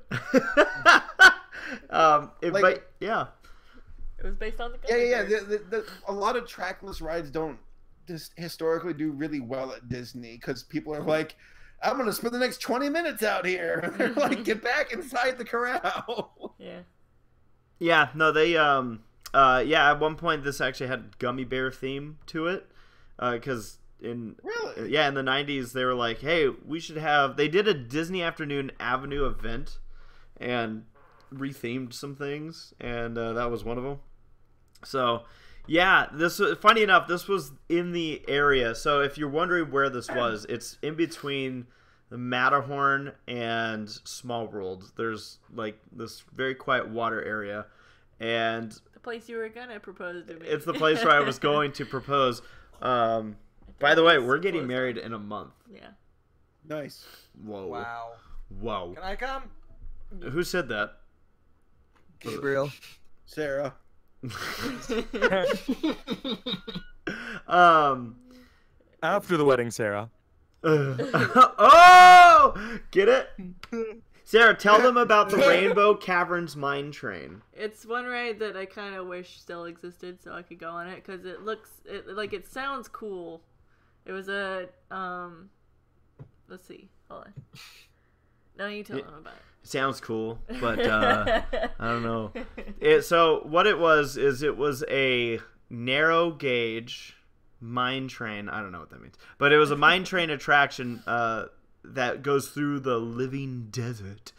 But yeah. It was based on the gummy Yeah. bears. A lot of trackless rides don't just historically do really well at Disney because people are like, "I'm gonna spend the next 20 minutes out here." They're like, "Get back inside the corral." Yeah. Yeah, no, they at one point this actually had gummy bear theme to it, because in the 90s they were like, hey, we should have. They did a Disney Afternoon Avenue event, and rethemed some things, and that was one of them. So, yeah, funny enough, this was in the area. So if you're wondering where this was, it's in between the Matterhorn and Small World. There's this very quiet water area, and The place you were gonna propose to me. it's the place where I was going to propose. By the way, we're getting married in a month. Yeah. Nice. Whoa. Wow. Whoa. Can I come? Who said that? Gabriel. Sarah. After the wedding, Sarah. Oh! Get it? Sarah, tell them about the Rainbow Caverns Mine Train. It's one ride that I kind of wish still existed so I could go on it because it sounds cool. It was a let's see, hold on. Now you tell them about it. Sounds cool, but I don't know. So what it was is it was a narrow gauge mine train. I don't know what that means, but it was a mine train attraction that goes through the living desert,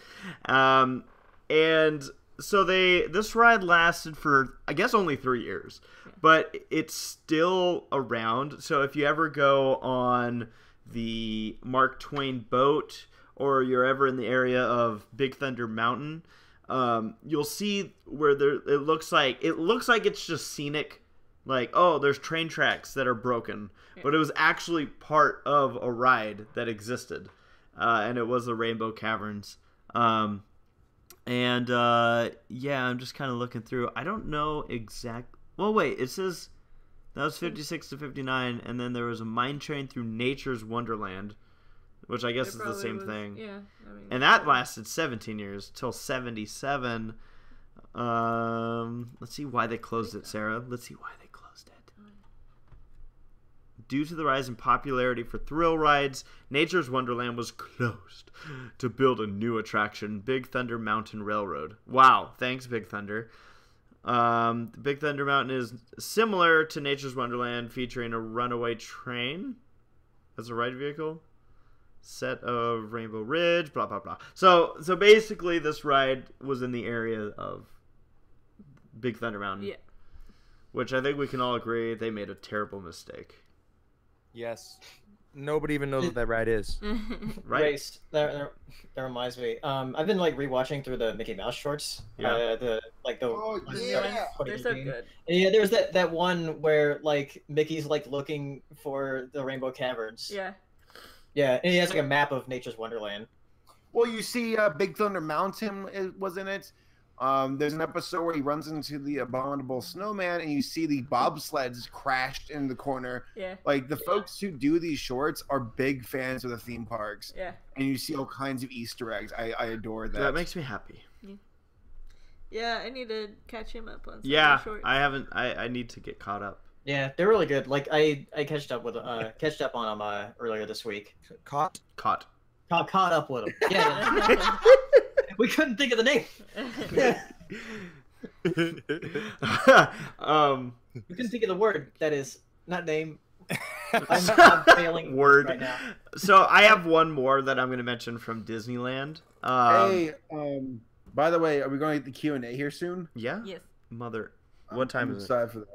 and so this ride lasted for I guess only 3 years, but it's still around. So if you ever go on the Mark Twain boat, or you're ever in the area of Big Thunder Mountain, you'll see where it looks like it's just scenic, like, oh, there's train tracks that are broken, but it was actually part of a ride that existed, and it was the Rainbow Caverns. I'm just kind of looking through. I don't know exact. Well, wait, it says that was 56 to 59, and then there was a mine train through Nature's Wonderland, which I guess is the same thing. Yeah, and that lasted 17 years till 77. Let's see why they closed it, Sarah. Let's see why they closed it. Due to the rise in popularity for thrill rides, Nature's Wonderland was closed to build a new attraction, Big Thunder Mountain Railroad. Wow, thanks, Big Thunder. The Big Thunder Mountain is similar to Nature's Wonderland, featuring a runaway train as a ride vehicle, set of Rainbow Ridge, blah blah blah. So basically, this ride was in the area of Big Thunder Mountain. Yeah. Which I think we can all agree they made a terrible mistake. Yes. nobody even knows what that ride is. Right. Race. That reminds me. I've been like rewatching through the Mickey Mouse shorts. Yeah. The Oh, The new yeah. ones, they're so good. And yeah, there's that one where like Mickey's like looking for the Rainbow Caverns. Yeah. Yeah, and he has like a map of Nature's Wonderland. Well, you see, Big Thunder Mountain was in it. There's an episode where he runs into the abominable snowman, and you see the bobsleds crashed in the corner. Yeah. Like the folks who do these shorts are big fans of the theme parks. Yeah. And you see all kinds of Easter eggs. I adore that. That makes me happy. Yeah, I need to catch him up on some Yeah, shorts. I haven't. I need to get caught up. Yeah, they're really good. Like I catched up on them earlier this week. Caught. Caught Caught up with them. Yeah. We couldn't think of the name. We couldn't think of the word that is not name. I'm failing word. right now. So I have one more that I'm going to mention from Disneyland. Hey, by the way, are we going to get the Q&A here soon? Yeah. Yes. Mother. What time I'm is it? excited for that.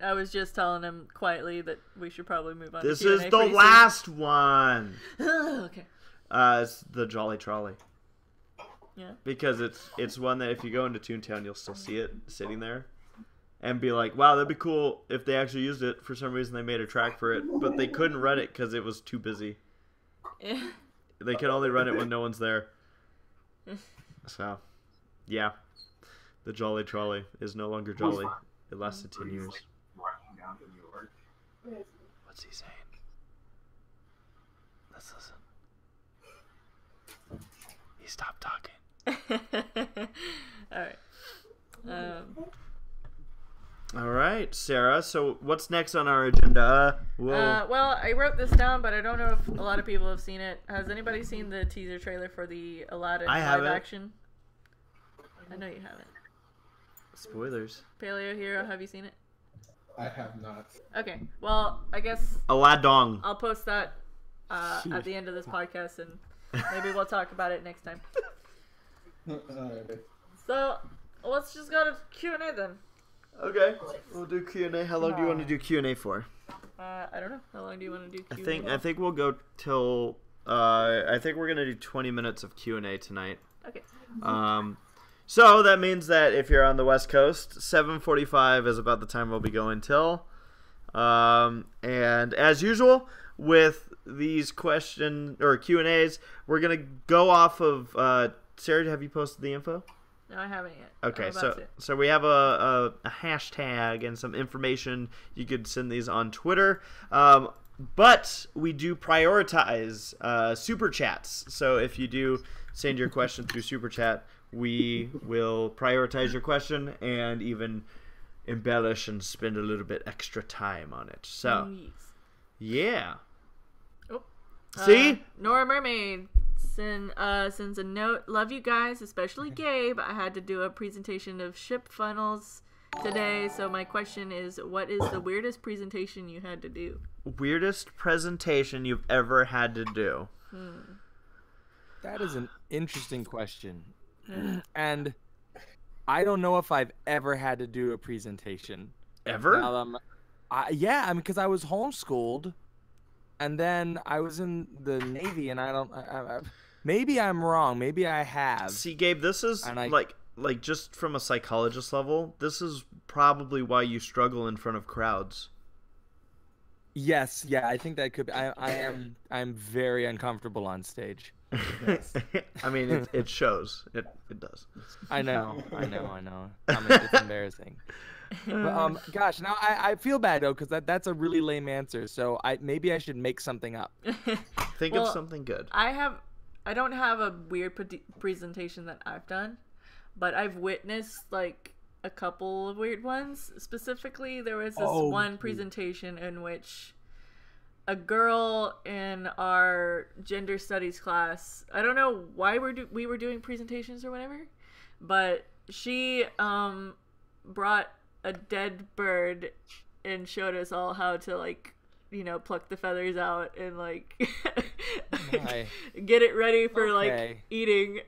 I was just telling him quietly that we should probably move on. This to is Q&A the pretty last one. soon. Okay. It's the Jolly Trolley. Yeah. Because it's one that if you go into Toontown, you'll still see it sitting there, and be like, wow, that'd be cool if they actually used it. For some reason, they made a track for it, but they couldn't run it because it was too busy. Yeah. They can only run it when no one's there. So, yeah, the Jolly Trolley is no longer jolly. It lasted 10 years. What's he saying? Let's listen. He stopped talking. All right. All right, Sarah. So what's next on our agenda? Whoa. Well, I wrote this down, but I don't know if a lot of people have seen it. Has anybody seen the teaser trailer for the Aladdin I live haven't. action? I know you haven't. Spoilers. Paleo Hero, have you seen it? I have not. Okay. Well, I guess Aladdin. I'll post that at the end of this podcast, and maybe we'll talk about it next time. Alrighty. So let's just go to Q&A then. Okay, we'll do Q&A. How long do you want to do Q&A for? I don't know. How long do you want to do Q&A? I think we'll go till. I think we're gonna do 20 minutes of Q&A tonight. Okay. So that means that if you're on the West Coast, 7:45 is about the time we'll be going till. And as usual with these Q&As, we're gonna go off of. Sarah, have you posted the info? No, I haven't yet. Okay, I'm about to. so we have a hashtag and some information. You could send these on Twitter. But we do prioritize super chats. So if you do send your question through super chat, we will prioritize your question and even embellish and spend a little bit extra time on it. So, yeah. Oh. See? Nora Mermaid sends a note. Love you guys, especially Gabe. I had to do a presentation of ship funnels today, so my question is, what is the weirdest presentation you had to do? Weirdest presentation you've ever had to do? That is an interesting question. And I don't know if I've ever had to do a presentation. Ever? Yeah, I mean, because I was homeschooled, and then I was in the Navy, and maybe I'm wrong. Maybe I have. See, Gabe, this is like just from a psychologist level, this is probably why you struggle in front of crowds. Yes, yeah, I think that could be. I'm very uncomfortable on stage. I mean, it shows. It does. I know. I mean, it's embarrassing. But, gosh, now I feel bad though, because that's a really lame answer. So maybe I should make something up. Think of something good. I don't have a weird presentation that I've done, but I've witnessed like a couple of weird ones. Specifically, there was this one presentation in which a girl in our gender studies class, I don't know why we were doing presentations or whatever, but she brought a dead bird and showed us all how to like, you know, pluck the feathers out and like get it ready for like eating.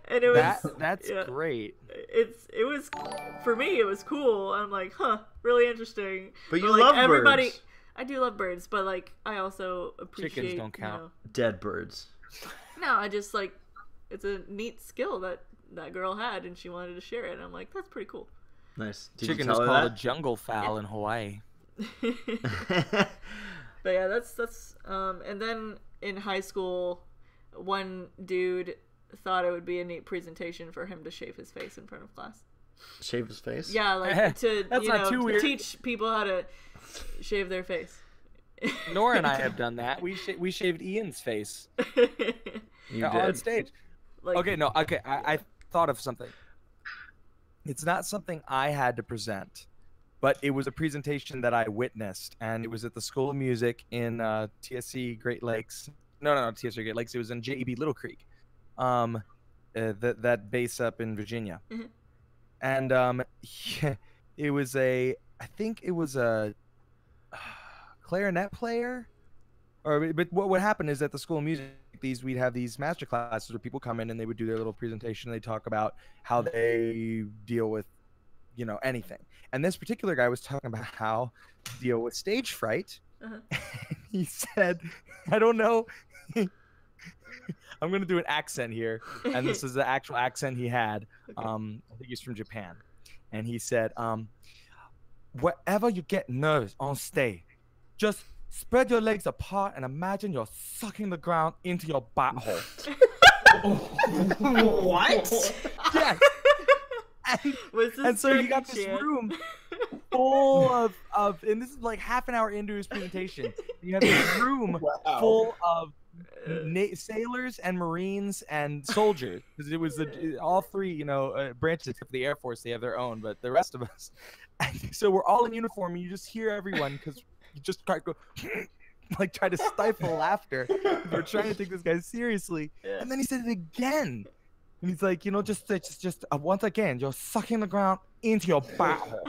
And it was that's great. It was, for me, it was cool. I'm like, really interesting. But you like, love everybody birds. I do love birds, but like I also appreciate Chickens don't count. Dead birds. No, I just like it's a neat skill that girl had, and she wanted to share it. And I'm like, that's pretty cool. Nice. Did Chicken you is tell her called a that? jungle fowl in Hawaii. But yeah, that's and then in high school, one dude thought it would be a neat presentation for him to shave his face in front of class. Shave his face? Yeah, like to That's not too to weird. teach people how to shave their face. Nora and I have done that. We shaved Ian's face You on did. stage. Like, Okay, no, okay. I thought of something. It's not something I had to present, but it was a presentation that I witnessed, and it was at the School of Music in TSC Great Lakes. No, TSC Great Lakes. It was in JEB Little Creek, that base up in Virginia, Mhm. and it was I think it was a clarinet player, but what happened is at the School of Music, we'd have these master classes where people come in and they would do their little presentation. They talk about how they deal with, anything. And this particular guy was talking about how to deal with stage fright. Uh-huh. He said, I don't know. I'm going to do an accent here. And this is the actual accent he had. Okay. I think he's from Japan. And he said, wherever you get nervous on stage, just spread your legs apart and imagine you're sucking the ground into your butthole. What? Yes. And so you got this room full of, and this is like half an hour into his presentation. You have this room full of sailors and Marines and soldiers, because it was all three, branches except for the Air Force. They have their own, but the rest of us. And so we're all in uniform, and you just hear everyone because you just try to go, like try to stifle laughter. We're trying to take this guy seriously, and then he said it again. And he's like, just once again, you're sucking the ground into your butthole.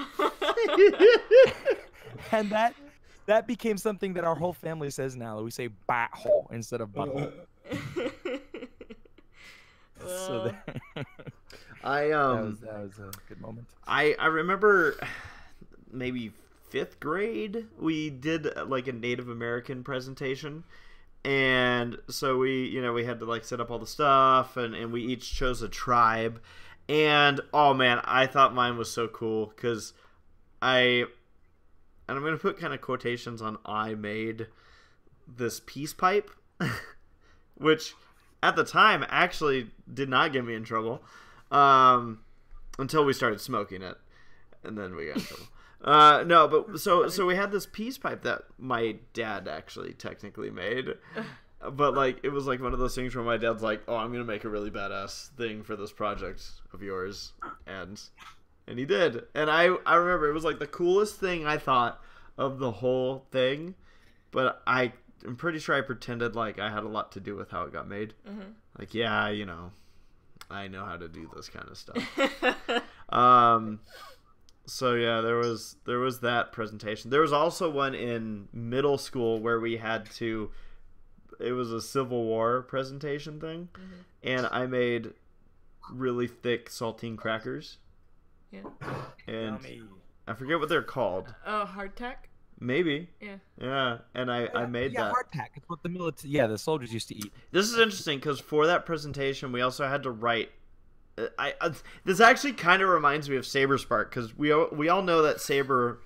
And that became something that our whole family says now. We say butthole instead of butthole. So that was a good moment. I remember maybe 5th grade we did like a Native American presentation. And so we had to like set up all the stuff, and we each chose a tribe. And oh man, I thought mine was so cool because I'm going to put kind of quotations on I made this peace pipe, which at the time actually did not get me in trouble until we started smoking it. And then we got in trouble. No, but so we had this peace pipe that my dad actually technically made, but like it was like one of those things where my dad's like, "Oh, I'm gonna make a really badass thing for this project of yours," and he did. And I remember it was like the coolest thing I thought of the whole thing, but I'm pretty sure I pretended like I had a lot to do with how it got made. Mm-hmm. Like, yeah, I know how to do this kind of stuff. So yeah, there was that presentation. There was also one in middle school where we had to. It was a Civil War presentation thing, and I made really thick saltine crackers. Yeah. And Yummy. I forget what they're called. Oh, hardtack. Maybe. Yeah. Yeah, and I made that. Hardtack. It's what the soldiers used to eat. This is interesting because for that presentation, we also had to write. This actually kind of reminds me of SaberSpark because we all know that Saber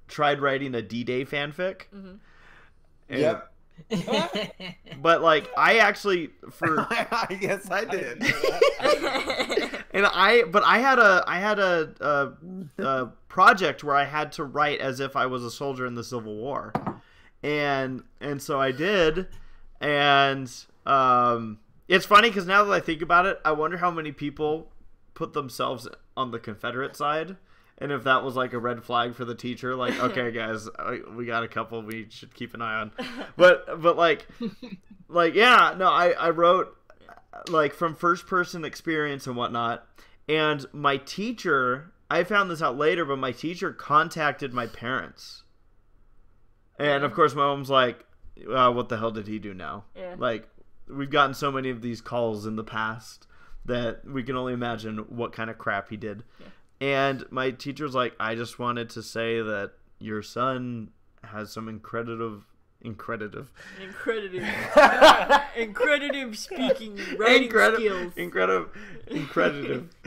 tried writing a D-Day fanfic. Mm-hmm. Yep. But like I actually Yes, I did. and I had a project where I had to write as if I was a soldier in the Civil War, and so I did, and it's funny because now that I think about it, I wonder how many people put themselves on the Confederate side, and if that was like a red flag for the teacher, like, okay, guys, we got a couple we should keep an eye on. But like yeah, no, I wrote like from first person experience and whatnot, and my teacher, I found this out later, but my teacher contacted my parents, and of course my mom's like, what the hell did he do now? Yeah. Like, we've gotten so many of these calls in the past that we can only imagine what kind of crap he did. Yeah. And my teacher was like, I just wanted to say that your son has some incredible speaking writing skills.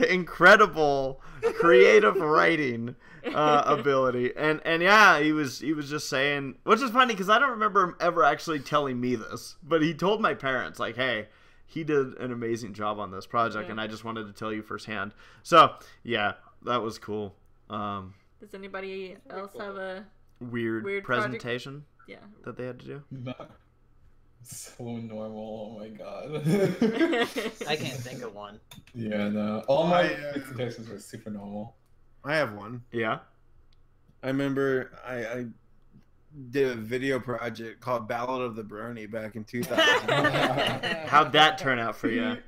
Incredible creative writing ability. And yeah, he was just saying, which is funny because I don't remember him ever actually telling me this, but he told my parents, like, hey, he did an amazing job on this project, and I just wanted to tell you firsthand. So yeah, that was cool. Does anybody else have a weird presentation? Yeah, that they had to do. So normal. Oh my god. I can't think of one. Yeah, no. All my presentations were super normal. I have one. Yeah. I remember I did a video project called Ballad of the Brony back in 2000. How'd that turn out for you?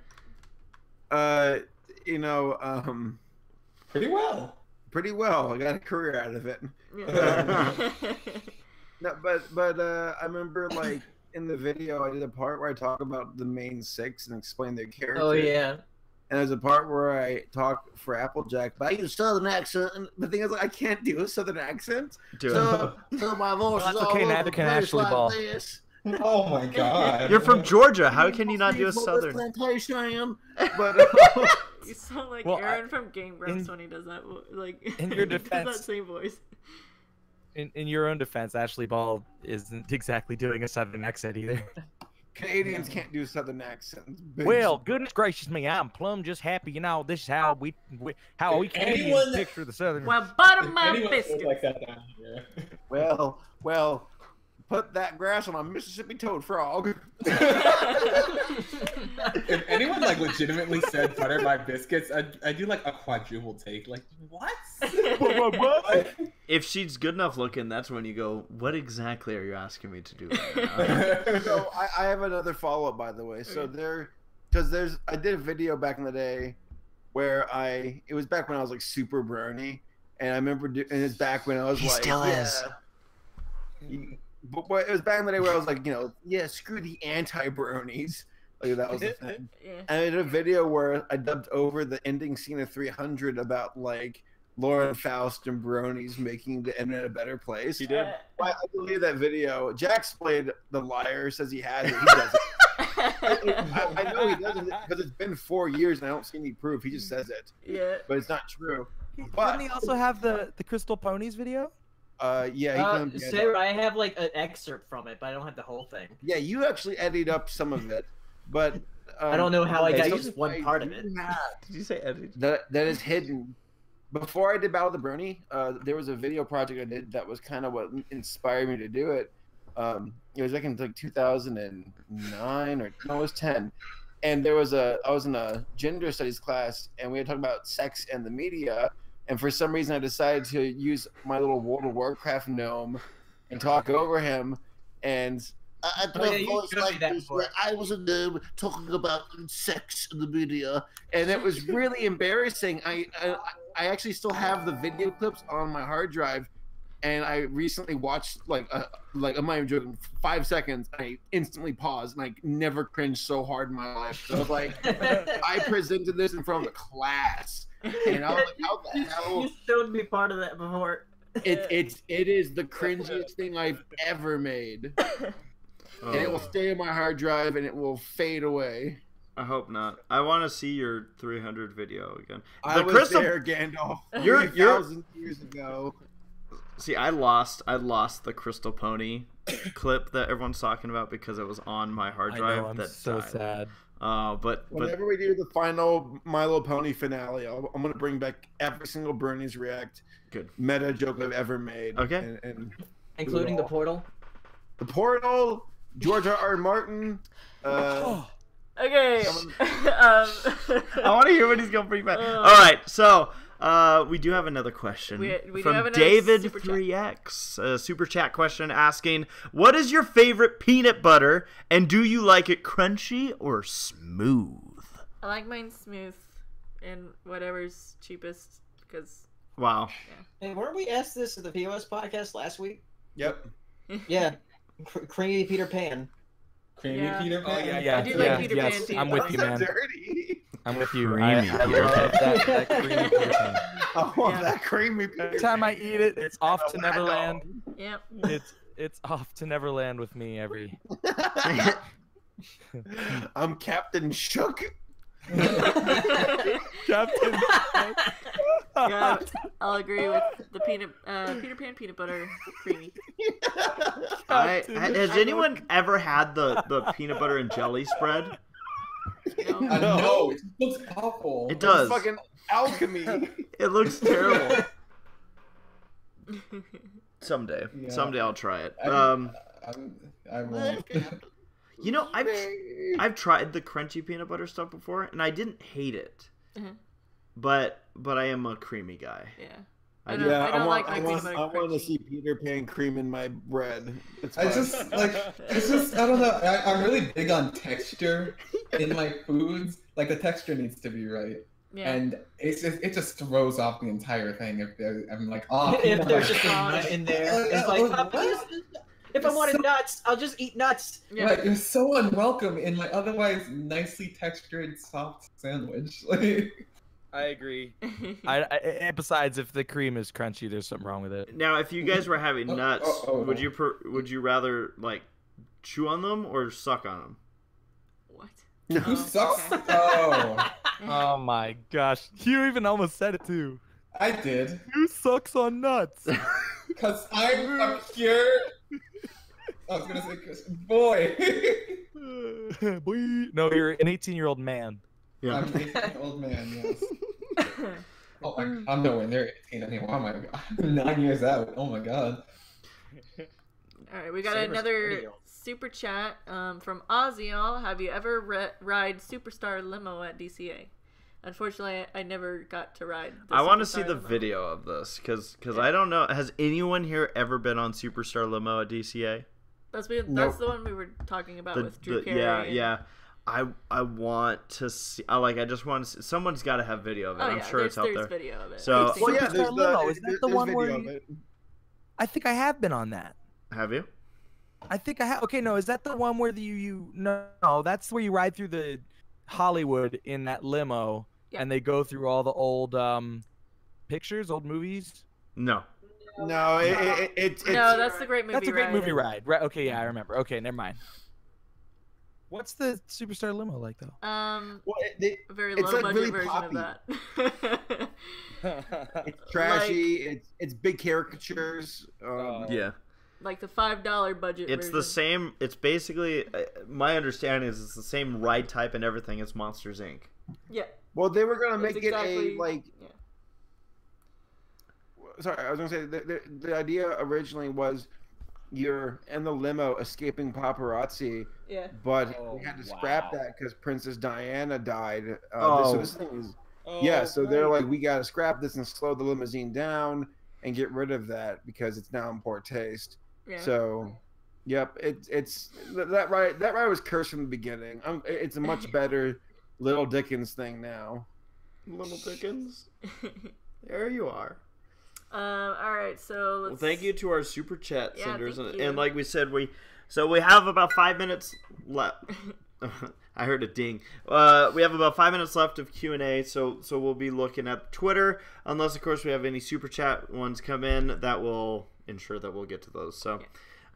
Pretty well. Pretty well. I got a career out of it. No, but I remember, like, in the video, I did a part where I talk about the main six and explain their character. Oh, yeah. And there's a part where I talk for Applejack, but I use a southern accent. And the thing is, like, I can't do a southern accent. So my voice is okay, all neither over can the place Ashley like Ball. this. Oh my god. You're from Georgia. How can you not do a southern? Plantation I am. But you sound like Well, Aaron from Game Grumps when he does that. Like in your he does defense, that same voice. In your own defense, Ashley Ball isn't exactly doing a southern accent either. Canadians can't do southern accents. Well, goodness gracious me, I'm plumb just happy. You know, this is how we Canadians picture the southern. Well, bottom my biscuit. Like that down here. Well, put that grass on a Mississippi toad frog. If anyone like legitimately said butter my biscuits, I do like a quadruple take. Like what? If she's good enough looking, that's when you go, what exactly are you asking me to do right now? So I have another follow-up, by the way. So I did a video back in the day where it was back when I was like super brony, and I remember and it's back when I was Still is. But it was back in the day where I was like, screw the anti-bronies. Like, that was the thing. Yeah. And I did a video where I dubbed over the ending scene of 300 about, like, Lauren Faust and bronies making the internet a better place. He did. I believe that video. Jax played the liar, says he has it. He doesn't. I know he doesn't because it's been 4 years and I don't see any proof. He just says it. Yeah. But it's not true. Didn't he also have the Crystal Ponies video? Yeah. Sarah, I have like an excerpt from it, but I don't have the whole thing. Yeah, you actually edited up some of it, but I don't know how I got just one part of it. Did you say edit? That is hidden. Before I did Battle of the Brony, there was a video project I did that was kind of what inspired me to do it. It was like in like 2009 or no, it was 10, and I was in a gender studies class, and we had talked about sex and the media. And for some reason, I decided to use my little World of Warcraft gnome and talk over him. And I put a voice like this where I was a gnome talking about sex in the media. And it was really embarrassing. I actually still have the video clips on my hard drive. And I recently watched, like I'm not even joking, 5 seconds. And I instantly paused, and I never cringed so hard in my life. So I was like, I presented this in front of the class. And I was like, how the hell? You showed me part of that before. It is the cringiest thing I've ever made. And it will stay in my hard drive, and it will fade away. I hope not. I want to see your 300 video again. I was there, Gandalf. 3,000 years ago. See, I lost the Crystal Pony clip that everyone's talking about because it was on my hard drive. I know, I'm so sad. But whenever we do the final My Little Pony finale, I'm gonna bring back every single Bernie's React meta joke I've ever made. Okay, and including the portal. The portal, George R. Martin. Okay. I want to hear what he's gonna bring back. All right, so we do have another question we from do have David super 3X, a super chat question asking, "What is your favorite peanut butter, and do you like it crunchy or smooth?" I like mine smooth, and whatever's cheapest. Because wow. Yeah. Hey, weren't we asked this at the POS podcast last week? Yep. Yeah. Creamy Peter Pan. Creamy Peter Pan. Oh, yeah. I do like Peter Pan. I'm with you, man. Dirty. I'm with you. Creamy I love that creamy Peter Pan. I want that creamy. Every time I eat it, it's off to Neverland. Yep. It's off to Neverland with me every. I'm Captain Shook. Captain. Yeah, I'll agree with the Peter Pan peanut butter creamy. Has anyone ever had the peanut butter and jelly spread? No. No, it looks awful. It does. It's fucking alchemy. It looks terrible. Someday Yeah. I'll try it. I won't. You know, I've tried the crunchy peanut butter stuff before, and I didn't hate it. But I am a creamy guy. Yeah. I peanut want to see Peter Pan cream in my bread. I don't know. I'm really big on texture in my foods. Like the texture needs to be right. Yeah. And it just throws off the entire thing if I'm like, oh, If there's just a nut in there, it's like, if I wanted nuts, I'll just eat nuts. Yeah. Right, you're so unwelcome in my otherwise nicely textured soft sandwich. Like, I agree. Besides, if the cream is crunchy, there's something wrong with it. Now, if you guys were having nuts, would you rather like chew on them or suck on them? What? Who sucks? Okay. Oh, Oh my gosh! You even almost said it too. I did. Who sucks on nuts? Cause I'm a pure. I was gonna say boy. Boy. No, you're an 18-year-old man. Yeah. I'm an 18-year-old man. Yes. Oh my, I'm nowhere near 18 anymore. Oh my god, 9 years out. Oh my god. All right, we got another super chat from Oziel. Have you ever ride Superstar limo at DCA? Unfortunately, I never got to ride. I want to see the limo. video of this because I don't know. Has anyone here ever been on Superstar limo at DCA? That's the one we were talking about with Drew Carey. Yeah. I want to see. I just want to see. Someone's got to have video of it. I'm sure it's out there. There's video of it. So, Superstar limo. Is that the one where? I think I have been on that. Have you? I think I have. Okay, no, is that the one where no, that's where you ride through the Hollywood in that limo, and they go through all the old pictures, old movies. No. No, it's no, that's the great movie. That's a great movie ride. Right? Okay, yeah, I remember. Okay, never mind. What's the Superstar limo like though? A very it's low like budget really version poppy. of that. It's trashy. It's big caricatures. Yeah. Like the $5 budget. It's version. the same. It's basically my understanding is it's the same ride type and everything as Monsters Inc. Yeah. Well, they were gonna make exactly, it a like. Yeah. Sorry, I was gonna say the idea originally was you're in the limo escaping paparazzi. Yeah. But we had to scrap that because Princess Diana died. This thing is. So they're like, we gotta scrap this and slow the limousine down and get rid of that because it's now in poor taste. Yeah. So, yep, it's that ride was cursed from the beginning. It's a much better Little Dickens thing now. Little Dickens. There you are. All right, so let's... Well, thank you to our super chat senders, thank and you. like we said, we have about 5 minutes left. I heard a ding. We have about 5 minutes left of Q&A, so we'll be looking at Twitter, unless of course we have any super chat ones come in. That will ensure that we'll get to those. So,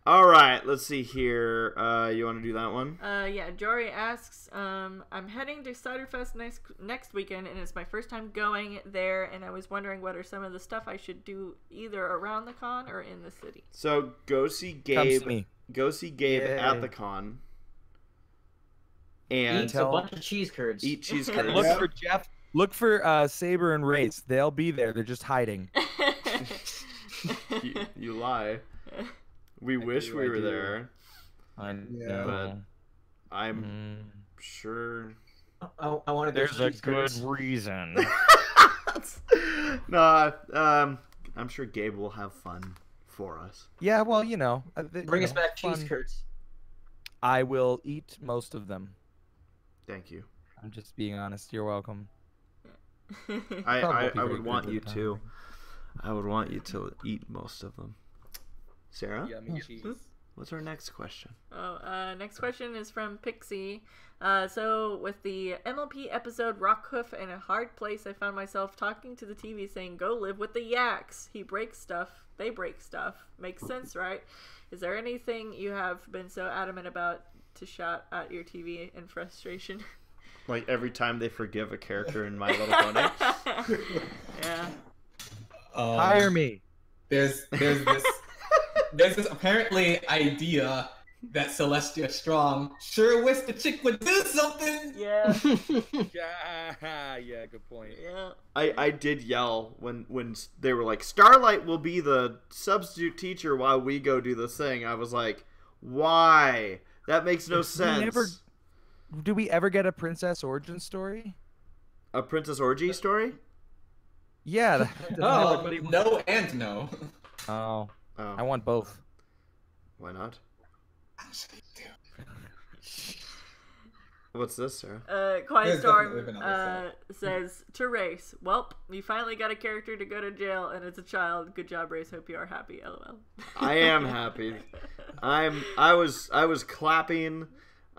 all right, let's see here. You want to do that one? Yeah. Jory asks, I'm heading to Ciderfest next weekend, and it's my first time going there, and I was wondering what are some of the stuff I should do either around the con or in the city. So go see Gabe. Go see Gabe at the con. And eat a bunch of cheese curds. Eat cheese curds. Look for Jeff. Look for Saber and Race. They'll be there. They're just hiding. you lie. We wish we were there. I know. But I'm sure. I wanted. There's a good reason. No, I'm sure Gabe will have fun for us. Yeah, well, bring us back cheese curds. I will eat most of them. Thank you. I'm just being honest. You're welcome. I would want you to. I would want you to eat most of them. Sarah? Yummy cheese. What's our next question? Next question is from Pixie. So with the MLP episode Rock Hoof in a Hard Place, I found myself talking to the TV saying, "Go live with the yaks. He breaks stuff. They break stuff." Makes sense, right? Is there anything you have been so adamant about to shout at your TV in frustration? Like every time they forgive a character in My Little Pony. Yeah. Hire me. There's this apparently idea that Celestia Strong sure wish the chick would do something. Yeah. Yeah, good point. Yeah. I did yell when they were like, Starlight will be the substitute teacher while we go do this thing. I was like, why? That makes no sense. Do we ever get a princess origin story? A princess orgy story? Yeah. Oh, no and no. Oh. I want both. Why not? What's this, Sarah? Quiet Storm says, to Race, welp, you finally got a character to go to jail and it's a child. Good job, Race. Hope you are happy. LOL. I am happy. I was clapping.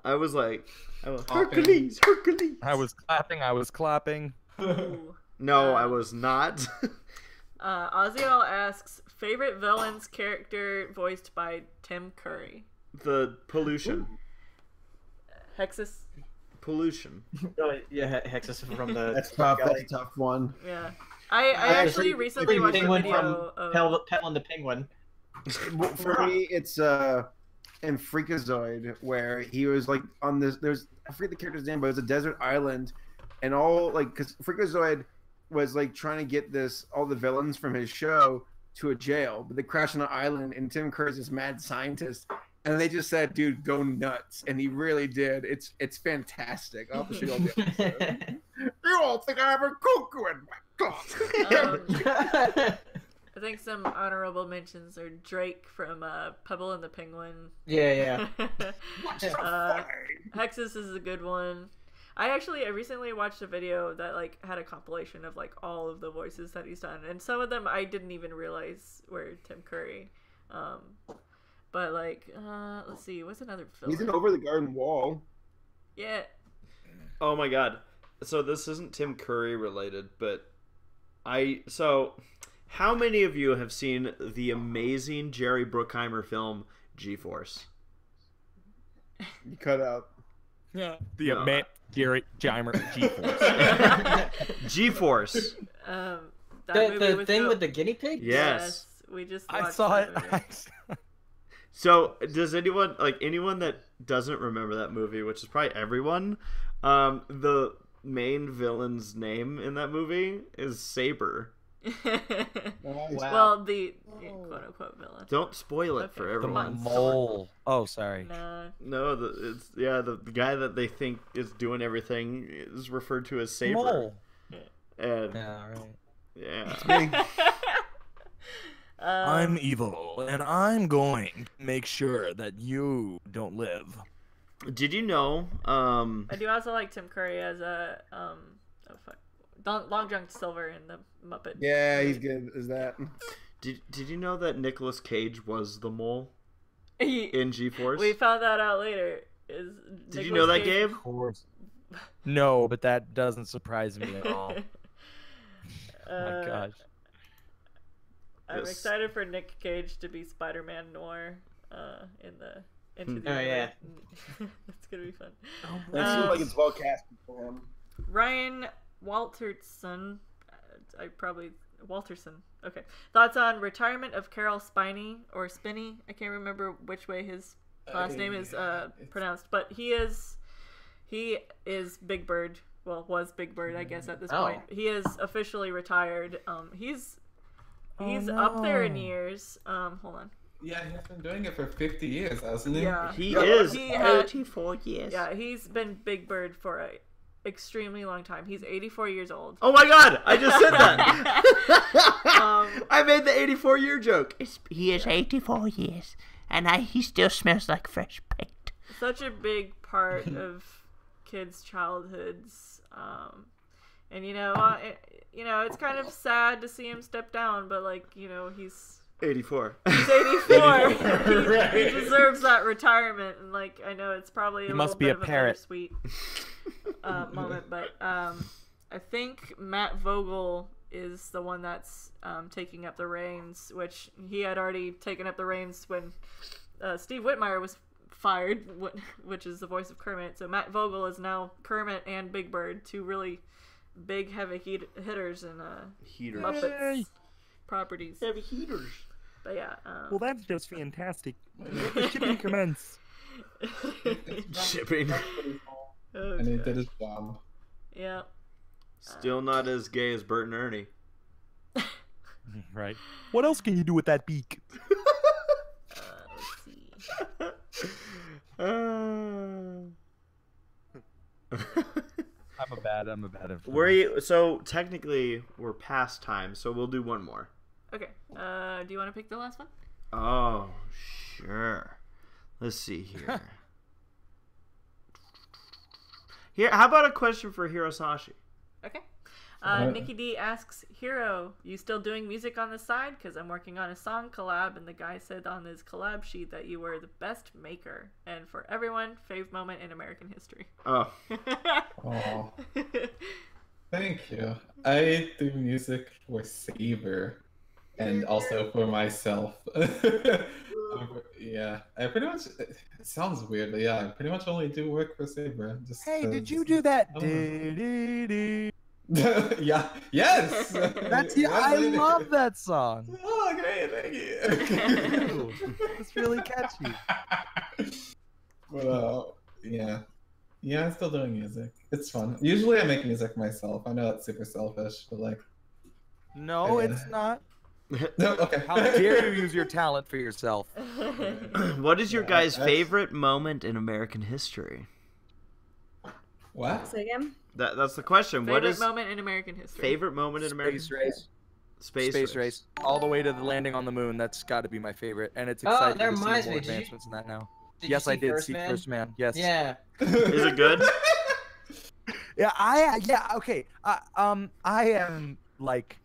I was like, Hercules. I was clapping. No, I was not. Ozzyl asks, favorite villain's character voiced by Tim Curry? The pollution. Hexus. Pollution. Oh, yeah, Hexus from the... That's tough. That's a tough one. Yeah. I actually recently watched a video of... Pell and the Penguin. For me, it's in Freakazoid, where he was like on this... I forget the character's name, but it's a desert island, and all like... Because Freakazoid was like trying to get all the villains from his show to a jail, but they crashed on an island, and Tim Curry's this mad scientist, and they just said, "Dude, go nuts," and he really did. It's fantastic. I'll have to show you all the episode. You all think I have a cuckoo in my closet? I think some honorable mentions are Drake from Pebble and the Penguin. Yeah. Hexus is a good one. I recently watched a video that like had a compilation of like all of the voices that he's done, and some of them I didn't even realize were Tim Curry. But like, let's see, what's another film? He's in Over the Garden Wall. Yeah. Oh my god. So this isn't Tim Curry related, but how many of you have seen the amazing Jerry Bruckheimer film G-Force? You cut out. Yeah. Jerry G-Force. G-Force. The thing with the guinea pig? Yes. We just I saw it. So, does anyone that doesn't remember that movie, which is probably everyone, the main villain's name in that movie is Saber. Wow. Well, the quote-unquote villain. Don't spoil it for everyone. The mole. Oh, sorry. No, the guy that they think is doing everything is referred to as Saber. Mole. And, yeah, right. Yeah. It's me. I'm evil, and I'm going to make sure that you don't live. Did you know? I do also like Tim Curry as a Long John Silver in the Muppet. Yeah, he's good as that. Did you know that Nicolas Cage was the mole in G-Force? We found that out later. Did you know that, Gabe? Of course. No, but that doesn't surprise me at all. Oh my gosh. I'm excited for Nick Cage to be Spider-Man Noir Into the Oh yeah. It's gonna be fun. That seems like it's well casted for him. Ryan Walterson, Walterson. Okay. Thoughts on retirement of Carol Spinney or Spinney? I can't remember which way his last name is pronounced, but he is Big Bird. Well, was Big Bird, I guess, at this point. He is officially retired. He's up there in years. Hold on. Yeah, he's been doing it for 50 years, hasn't he? Yeah. He is 84 years. Yeah, he's been Big Bird for an extremely long time. He's 84 years old. Oh my god, I just said that. I made the 84-year joke. He is 84 years, and he still smells like fresh paint. Such a big part of kids' childhoods. And it's kind of sad to see him step down, but he's 84. He's 84. Right. He deserves that retirement, and like I know it's probably a He little must be bit a of a parrot. bittersweet moment, but I think Matt Vogel is the one that's taking up the reins, which he had already taken up the reins when Steve Whitmire was fired, which is the voice of Kermit. So Matt Vogel is now Kermit and Big Bird, two really big heavy hitters in Heaters. Muppets properties. Heavy heaters. But yeah. Well, that's just fantastic. Shipping commence. Shipping. Oh, And he gosh. did his job. Yeah. Still not as gay as Bert and Ernie. Right. What else can you do with that beak? Let's see. I'm a bad So technically we're past time, so we'll do one more. Okay. Do you want to pick the last one? Oh, sure. Let's see here. Here, how about a question for Hirosashi? Okay. Alright. Nikki D asks, Hiro, you still doing music on the side? Because I'm working on a song collab, and the guy said on his collab sheet that you were the best maker. And for everyone, fave moment in American history. Oh. Oh, thank you. I do music for Saber and also for myself. Yeah, I pretty much. It sounds weird, but yeah, I pretty much only do work for Saber. Just Hey, 'cause- did you do that? I don't Yeah. Yes. That's Yes, I did. love that song. Oh, great! Thank you. It's really catchy. But yeah, I'm still doing music. It's fun. Usually, I make music myself. I know that's super selfish, but like, No, Yeah. it's not. no, okay. How dare you use your talent for yourself? What is your Yeah, guys' that's- favorite moment in American history? What? Say again? That's the question. Favorite What is moment in American history? favorite moment in American Space race. Space Race. All the way to the landing on the moon. That's got to be my favorite. And it's Oh, exciting that to see reminds more me, did you- advancements in that now. Did Yes, you I see did First see Man? First Man. Yes. Yeah. Is it good? Yeah, okay. I am like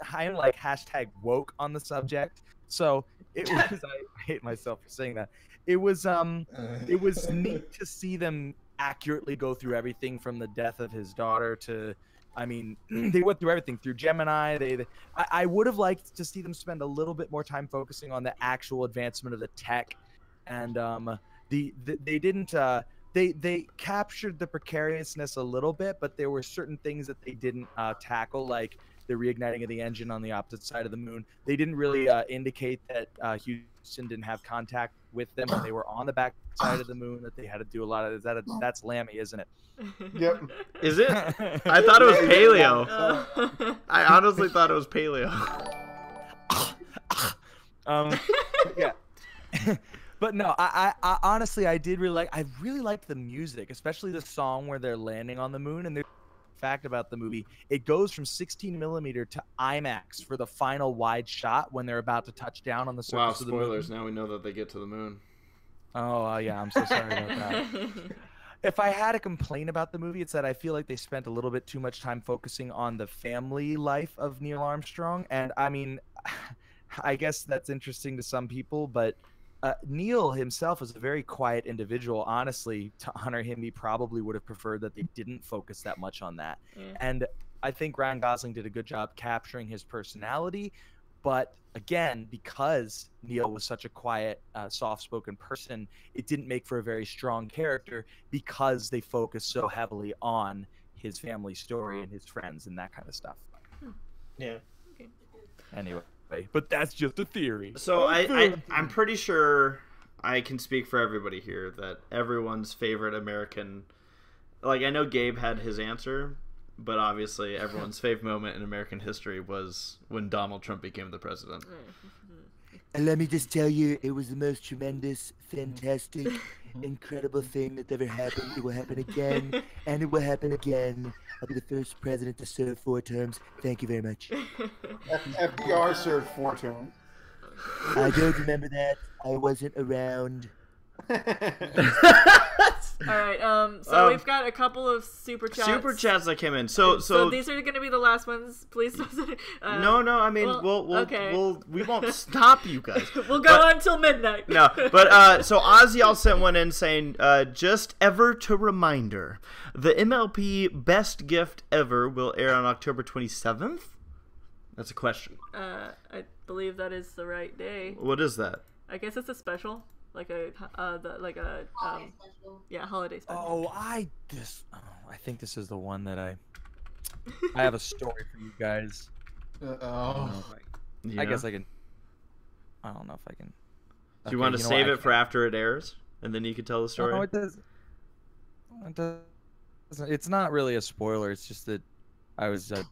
hashtag woke on the subject. So it was. I hate myself for saying that. It was neat to see them accurately go through everything from the death of his daughter to, I mean, they went through everything through Gemini. I would have liked to see them spend a little bit more time focusing on the actual advancement of the tech, and they didn't. They captured the precariousness a little bit, but there were certain things that they didn't tackle, like the reigniting of the engine on the opposite side of the moon. They didn't really indicate that Houston didn't have contact with them when they were on the back side of the moon, that they had to do a lot of that's Lammy, isn't it? Yep. Is it? I thought it was paleo. I honestly thought it was paleo. Yeah. But no, I honestly, I really liked the music, especially the song where they're landing on the moon. And the fact about the movie, it goes from 16mm to IMAX for the final wide shot when they're about to touch down on the Wow, surface of the moon. spoilers. Now we know that they get to the moon. Oh, yeah, I'm so sorry about that. If I had a complaint about the movie, it's that I feel like they spent a little bit too much time focusing on the family life of Neil Armstrong. And I mean, I guess that's interesting to some people, but Neil himself is a very quiet individual. Honestly, to honor him, he probably would have preferred that they didn't focus that much on that. Yeah. And I think Ryan Gosling did a good job capturing his personality. But again, because Neil was such a quiet, soft-spoken person, it didn't make for a very strong character because they focused so heavily on his family story and his friends and that kind of stuff. Yeah. Anyway, but that's just a theory. So I'm pretty sure I can speak for everybody here that everyone's favorite American, like I know Gabe had his answer, but obviously everyone's favorite moment in American history was when Donald Trump became the president. And let me just tell you, it was the most tremendous, fantastic, incredible thing that ever happened. It will happen again, and it will happen again. I'll be the first president to serve 4 terms. Thank you very much. FDR served 4 terms. I don't remember that. I wasn't around. right. So we've got a couple of super chats. Super chats that came in. So these are going to be the last ones. Please don't. No. I mean, we won't stop you guys. We'll go on till midnight. No, but so Ozzy sent one in saying, just ever to reminder, the MLP Best Gift Ever will air on October 27th. That's a question. I believe that is the right day. What is that? I guess it's a special, holiday special. Oh, I think this is the one that I have a story for you guys. I guess I can. I don't know if I can. Do you want to save it for after it airs, and then you can tell the story? No, it does. It doesn't. It's not really a spoiler. It's just that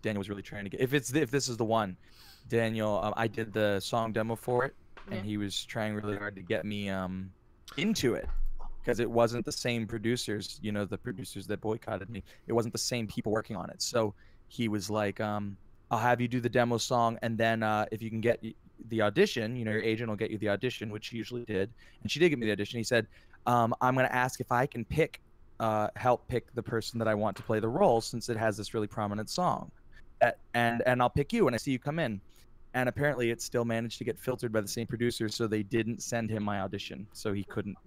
Daniel was really trying to get. If this is the one, Daniel, I did the song demo for it, and he was trying really hard to get me into it, because it wasn't the same producers. You know, the producers that boycotted me. It wasn't the same people working on it. So he was like, I'll have you do the demo song, and then if you can get the audition, you know, your agent will get you the audition, which she usually did, and she did give me the audition. He said, I'm going to ask if I can help pick the person that I want to play the role, since it has this really prominent song, and I'll pick you when I see you come in. And apparently it still managed to get filtered by the same producers, so they didn't send him my audition, so he couldn't.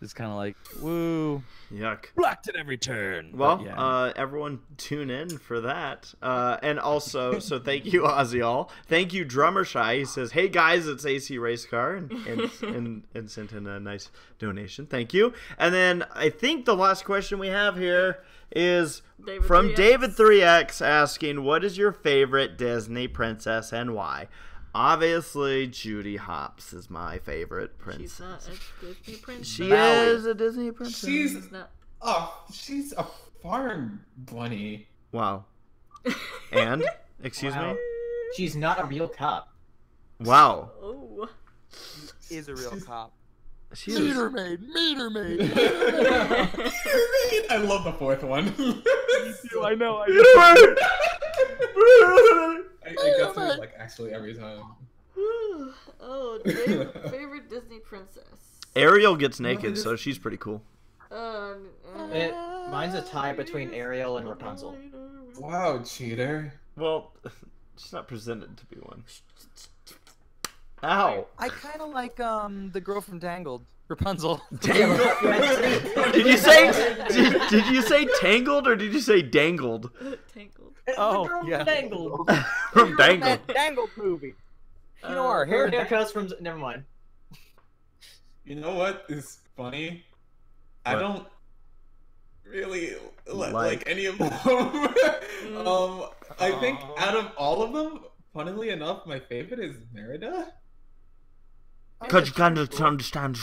It's kind of like, woo, yuck, blocked at every turn. Well, everyone tune in for that. And also, so thank you, Ozzy. Thank you, Drummer Shy. He says, "Hey guys, it's AC Race Car," and sent in a nice donation. Thank you. And then I think the last question we have here is from David 3X asking, "What is your favorite Disney princess and why?" Obviously, Judy Hopps is my favorite princess. She's not a Disney princess. She is a Disney princess. She's a farm bunny. Wow. And? Excuse me? She's not a real cop. Wow. Oh. She is a real cop. Meter maid. I love the fourth one. Me too. I know. I guess it like actually every time. Oh, favorite Disney princess. Ariel gets naked, so she's pretty cool. Mine's a tie between Ariel and Rapunzel. Wow, cheater. Well, she's not presented to be one. Ow! I kind of like the girl from Tangled, Rapunzel. Tangled? Did you say Tangled or did you say Dangled? Tangled. Oh, yeah. From Dangled. From Dangled. Dangled movie. You know our haircuts from. Never mind. You know what is funny? What? I don't really like any of them. I think out of all of them, funnily enough, my favorite is Merida. Because you can't understand.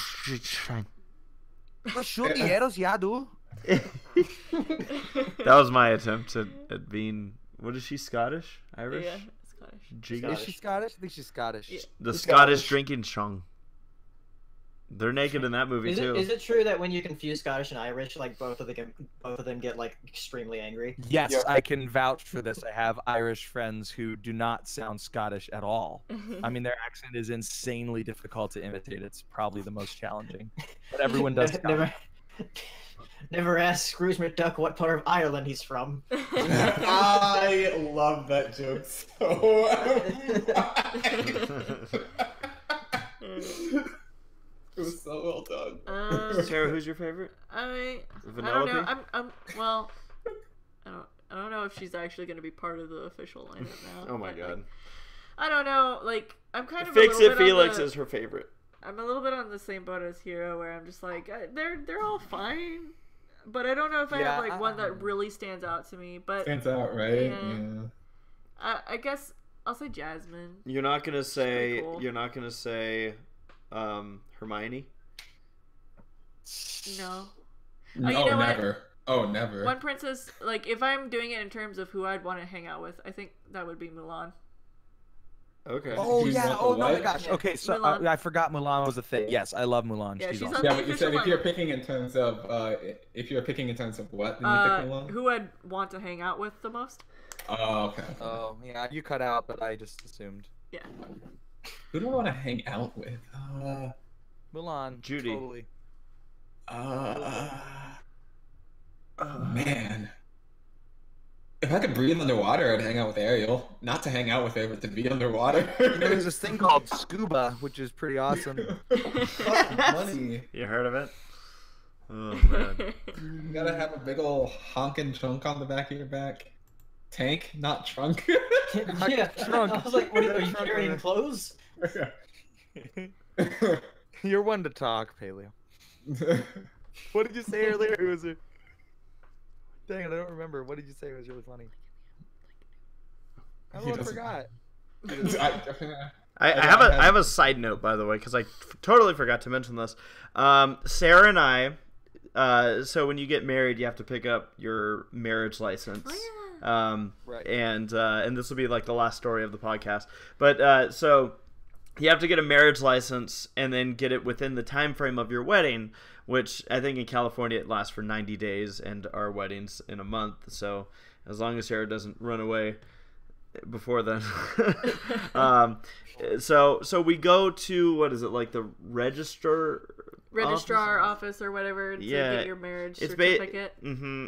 Well, shoot the arrows, yeah, dude. That was my attempt at being. What is she, Scottish? Irish? Yeah, Scottish. Is she Scottish? I think she's Scottish. Yeah. The Scottish drinking song. They're naked in that movie too. Is it true that when you confuse Scottish and Irish, like both of them get like extremely angry? Yes, yeah. I can vouch for this. I have Irish friends who do not sound Scottish at all. I mean, their accent is insanely difficult to imitate. It's probably the most challenging. But everyone does. Never ask Scrooge McDuck what part of Ireland he's from. I love that joke so It was so well done. Sarah, who's your favorite? I don't know. I don't know if she's actually going to be part of the official lineup now. Oh my god. Like, I don't know. Like, I'm kind of Fix It Felix is her favorite. I'm a little bit on the same boat as Hero, where I'm just like, they're all fine, but I don't know if I have like one that really stands out to me. But stands out, right? Yeah. I guess I'll say Jasmine. You're not gonna say. Cool. You're not gonna say. Hermione? No. Oh, you know never. What? Oh, never. One princess, like, if I'm doing it in terms of who I'd want to hang out with, I think that would be Mulan. Okay. Oh, yeah. Oh, no, my gosh. Okay, so I forgot Mulan was a thing. Yes, I love Mulan. Yeah, she's awesome. Yeah, but you said if you're picking in terms of, what, then you pick Mulan? Who I'd want to hang out with the most? Oh, okay. Oh, yeah, you cut out, but I just assumed. Yeah. Who do I want to hang out with? Mulan. Judy. Totally. Man. If I could breathe underwater, I'd hang out with Ariel. Not to hang out with her, but to be underwater. There's this thing called scuba, which is pretty awesome. Money. You heard of it? Oh, man. You gotta have a big ol' honking trunk on the back of your back. Tank, not trunk. Yeah, Trunk. I was like, what are you carrying clothes? You're one to talk, Paleo. What did you say earlier? It was a... Dang it, I don't remember. What did you say? It was really funny. I forgot. I have a side note, by the way, because I totally forgot to mention this. Sarah and I, so when you get married, you have to pick up your marriage license. Oh, yeah. Right. And this will be like the last story of the podcast. But so you have to get a marriage license and then get it within the time frame of your wedding, which I think in California it lasts for 90 days, and our wedding's in a month. So as long as Sarah doesn't run away before then. So we go to, what is it, like the registrar office or whatever to get your marriage certificate.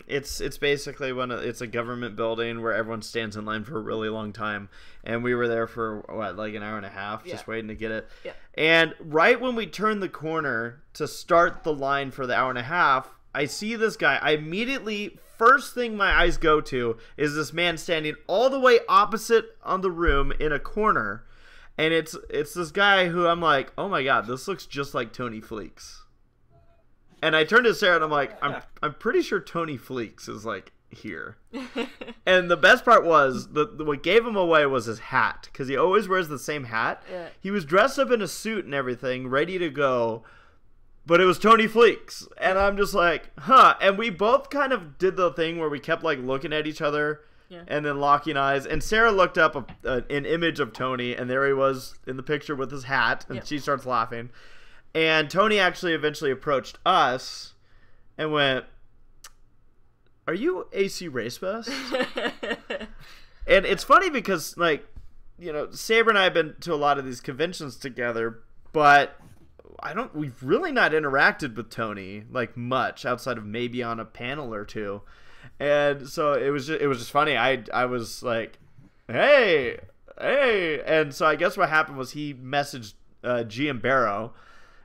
It's basically it's a government building where everyone stands in line for a really long time, and we were there for like an hour and a half just waiting to get it. Yeah. And right when we turn the corner to start the line for the hour and a half, I see this guy. I immediately, first thing my eyes go to is this man standing all the way opposite on the room in a corner. And it's this guy who I'm like, oh my god, this looks just like Tony Fleeks. And I turned to Sarah and I'm like, I'm pretty sure Tony Fleeks is like here. And the best part was what gave him away was his hat, because he always wears the same hat. Yeah. He was dressed up in a suit and everything, ready to go, but it was Tony Fleeks. And I'm just like, huh. And we both kind of did the thing where we kept like looking at each other. Yeah. And then locking eyes, and Sarah looked up an image of Tony, and there he was in the picture with his hat, and she starts laughing. And Tony actually eventually approached us and went, "Are you ACRacebest?" And it's funny because, like, you know, Saber and I have been to a lot of these conventions together, but we've really not interacted with Tony like much outside of maybe on a panel or two. And so it was just funny. I was like, hey, and so I guess what happened was he messaged GM Barrow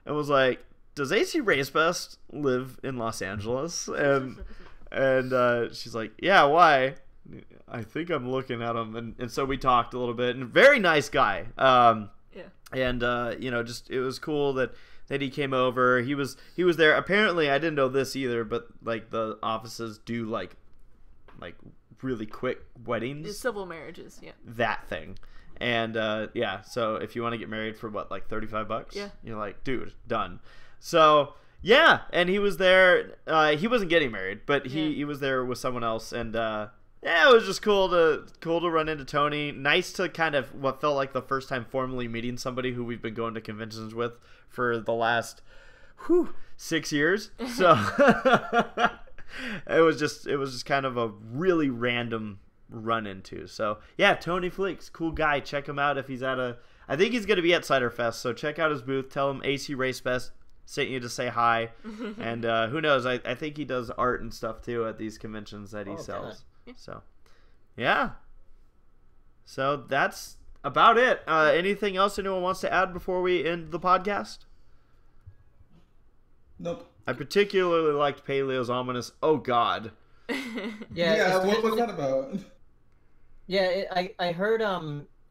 and was like, does ACRacebest live in Los Angeles? And she's like, yeah, why? I think I'm looking at him, and so we talked a little bit, and very nice guy. And you know, just it was cool that he came over. He was there. Apparently, I didn't know this either, but like the offices do like really quick weddings. The civil marriages, yeah. That thing. And yeah, so if you want to get married for what, like $35? Yeah. You're like, dude, done. So yeah, and he was there. He wasn't getting married, but he was there with someone else, and yeah, it was just cool to run into Tony. Nice to kind of what felt like the first time formally meeting somebody who we've been going to conventions with for the last 6 years. So it was just kind of a really random run into. So yeah, Tony Fleeks, cool guy. Check him out if he's I think he's gonna be at Cider Fest. So check out his booth. Tell him ACRacebest sent you to say hi. And who knows? I think he does art and stuff too at these conventions that he sells. Yeah. So yeah. So that's about it. Anything else anyone wants to add before we end the podcast? Nope. I particularly liked Paleo's ominous "Oh God." Yeah, what was that about? Yeah, I heard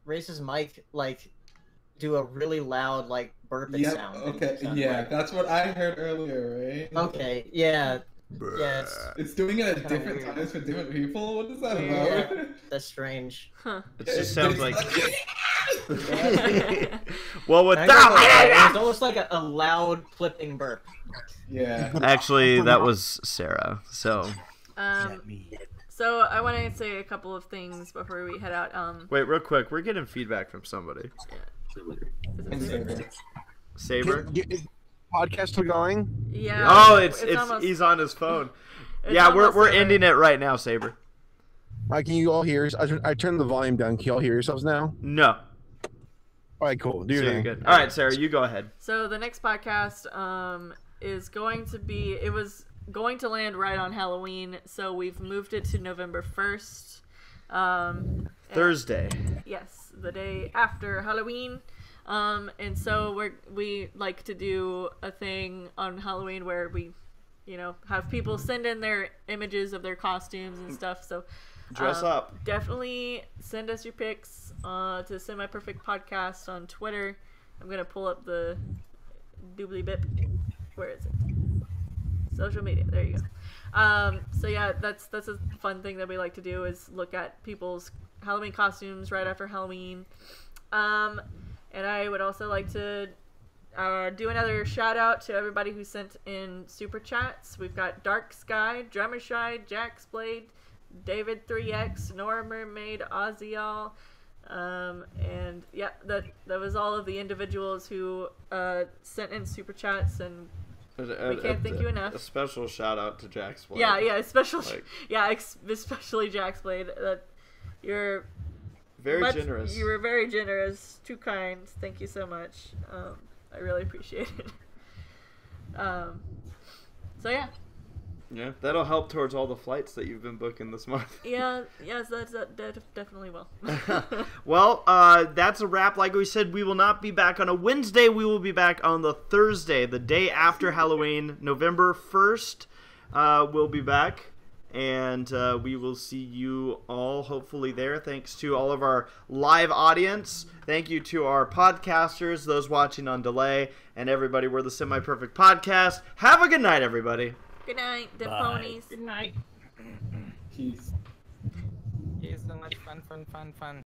Race's mic like do a really loud like burping sound. Okay, yeah, that's what I heard earlier, right? Okay, yeah. Yeah, it's doing it at different times for different people. What is that about? Yeah, that's strange. Huh. It just sounds like. Well, with that, it's almost like a loud clipping burp. Yeah. Actually, that was Sarah. So. So I want to say a couple of things before we head out. Wait, real quick. We're getting feedback from somebody. Yeah. Is it Saber? Podcast still going? Yeah. Oh, it's he's on his phone. Yeah, we're ending it right now, Saber. Can you all hear us? I turned the volume down. Can you all hear yourselves now? No. All right, cool. Do your So thing. you're good. All right, Sarah, you go ahead. So the next podcast is going to be. It was going to land right on Halloween, so we've moved it to November 1st. Thursday. Yes, the day after Halloween. And so we like to do a thing on Halloween where we, have people send in their images of their costumes and stuff. So dress up. Definitely send us your pics to Semi Perfect Podcast on Twitter. I'm gonna pull up the doobly bip. Where is it? Social media. There you go. So yeah, that's a fun thing that we like to do is look at people's Halloween costumes right after Halloween. And I would also like to do another shout out to everybody who sent in super chats. We've got Dark Sky, Drummer Shy, Jax Blade, David 3X, Nora Mermaid, Ozial, and yeah, that was all of the individuals who sent in super chats, and we can't thank you enough. A special shout out to Jax Blade. Yeah, especially Jax Blade. You're very generous. You were very generous. Too kind. Thank you so much. I really appreciate it. So yeah. Yeah, that'll help towards all the flights that you've been booking this month. Yes, that definitely will. Well, that's a wrap. Like we said, we will not be back on a Wednesday. We will be back on the Thursday, the day after Halloween, November 1st. We'll be back, and we will see you all hopefully there. Thanks to all of our live audience. Thank you to our podcasters, those watching on delay, and everybody. We're the Semi Perfect Podcast. Have a good night, everybody. Good night, the ponies. Good night. Peace. Yeah, so much fun.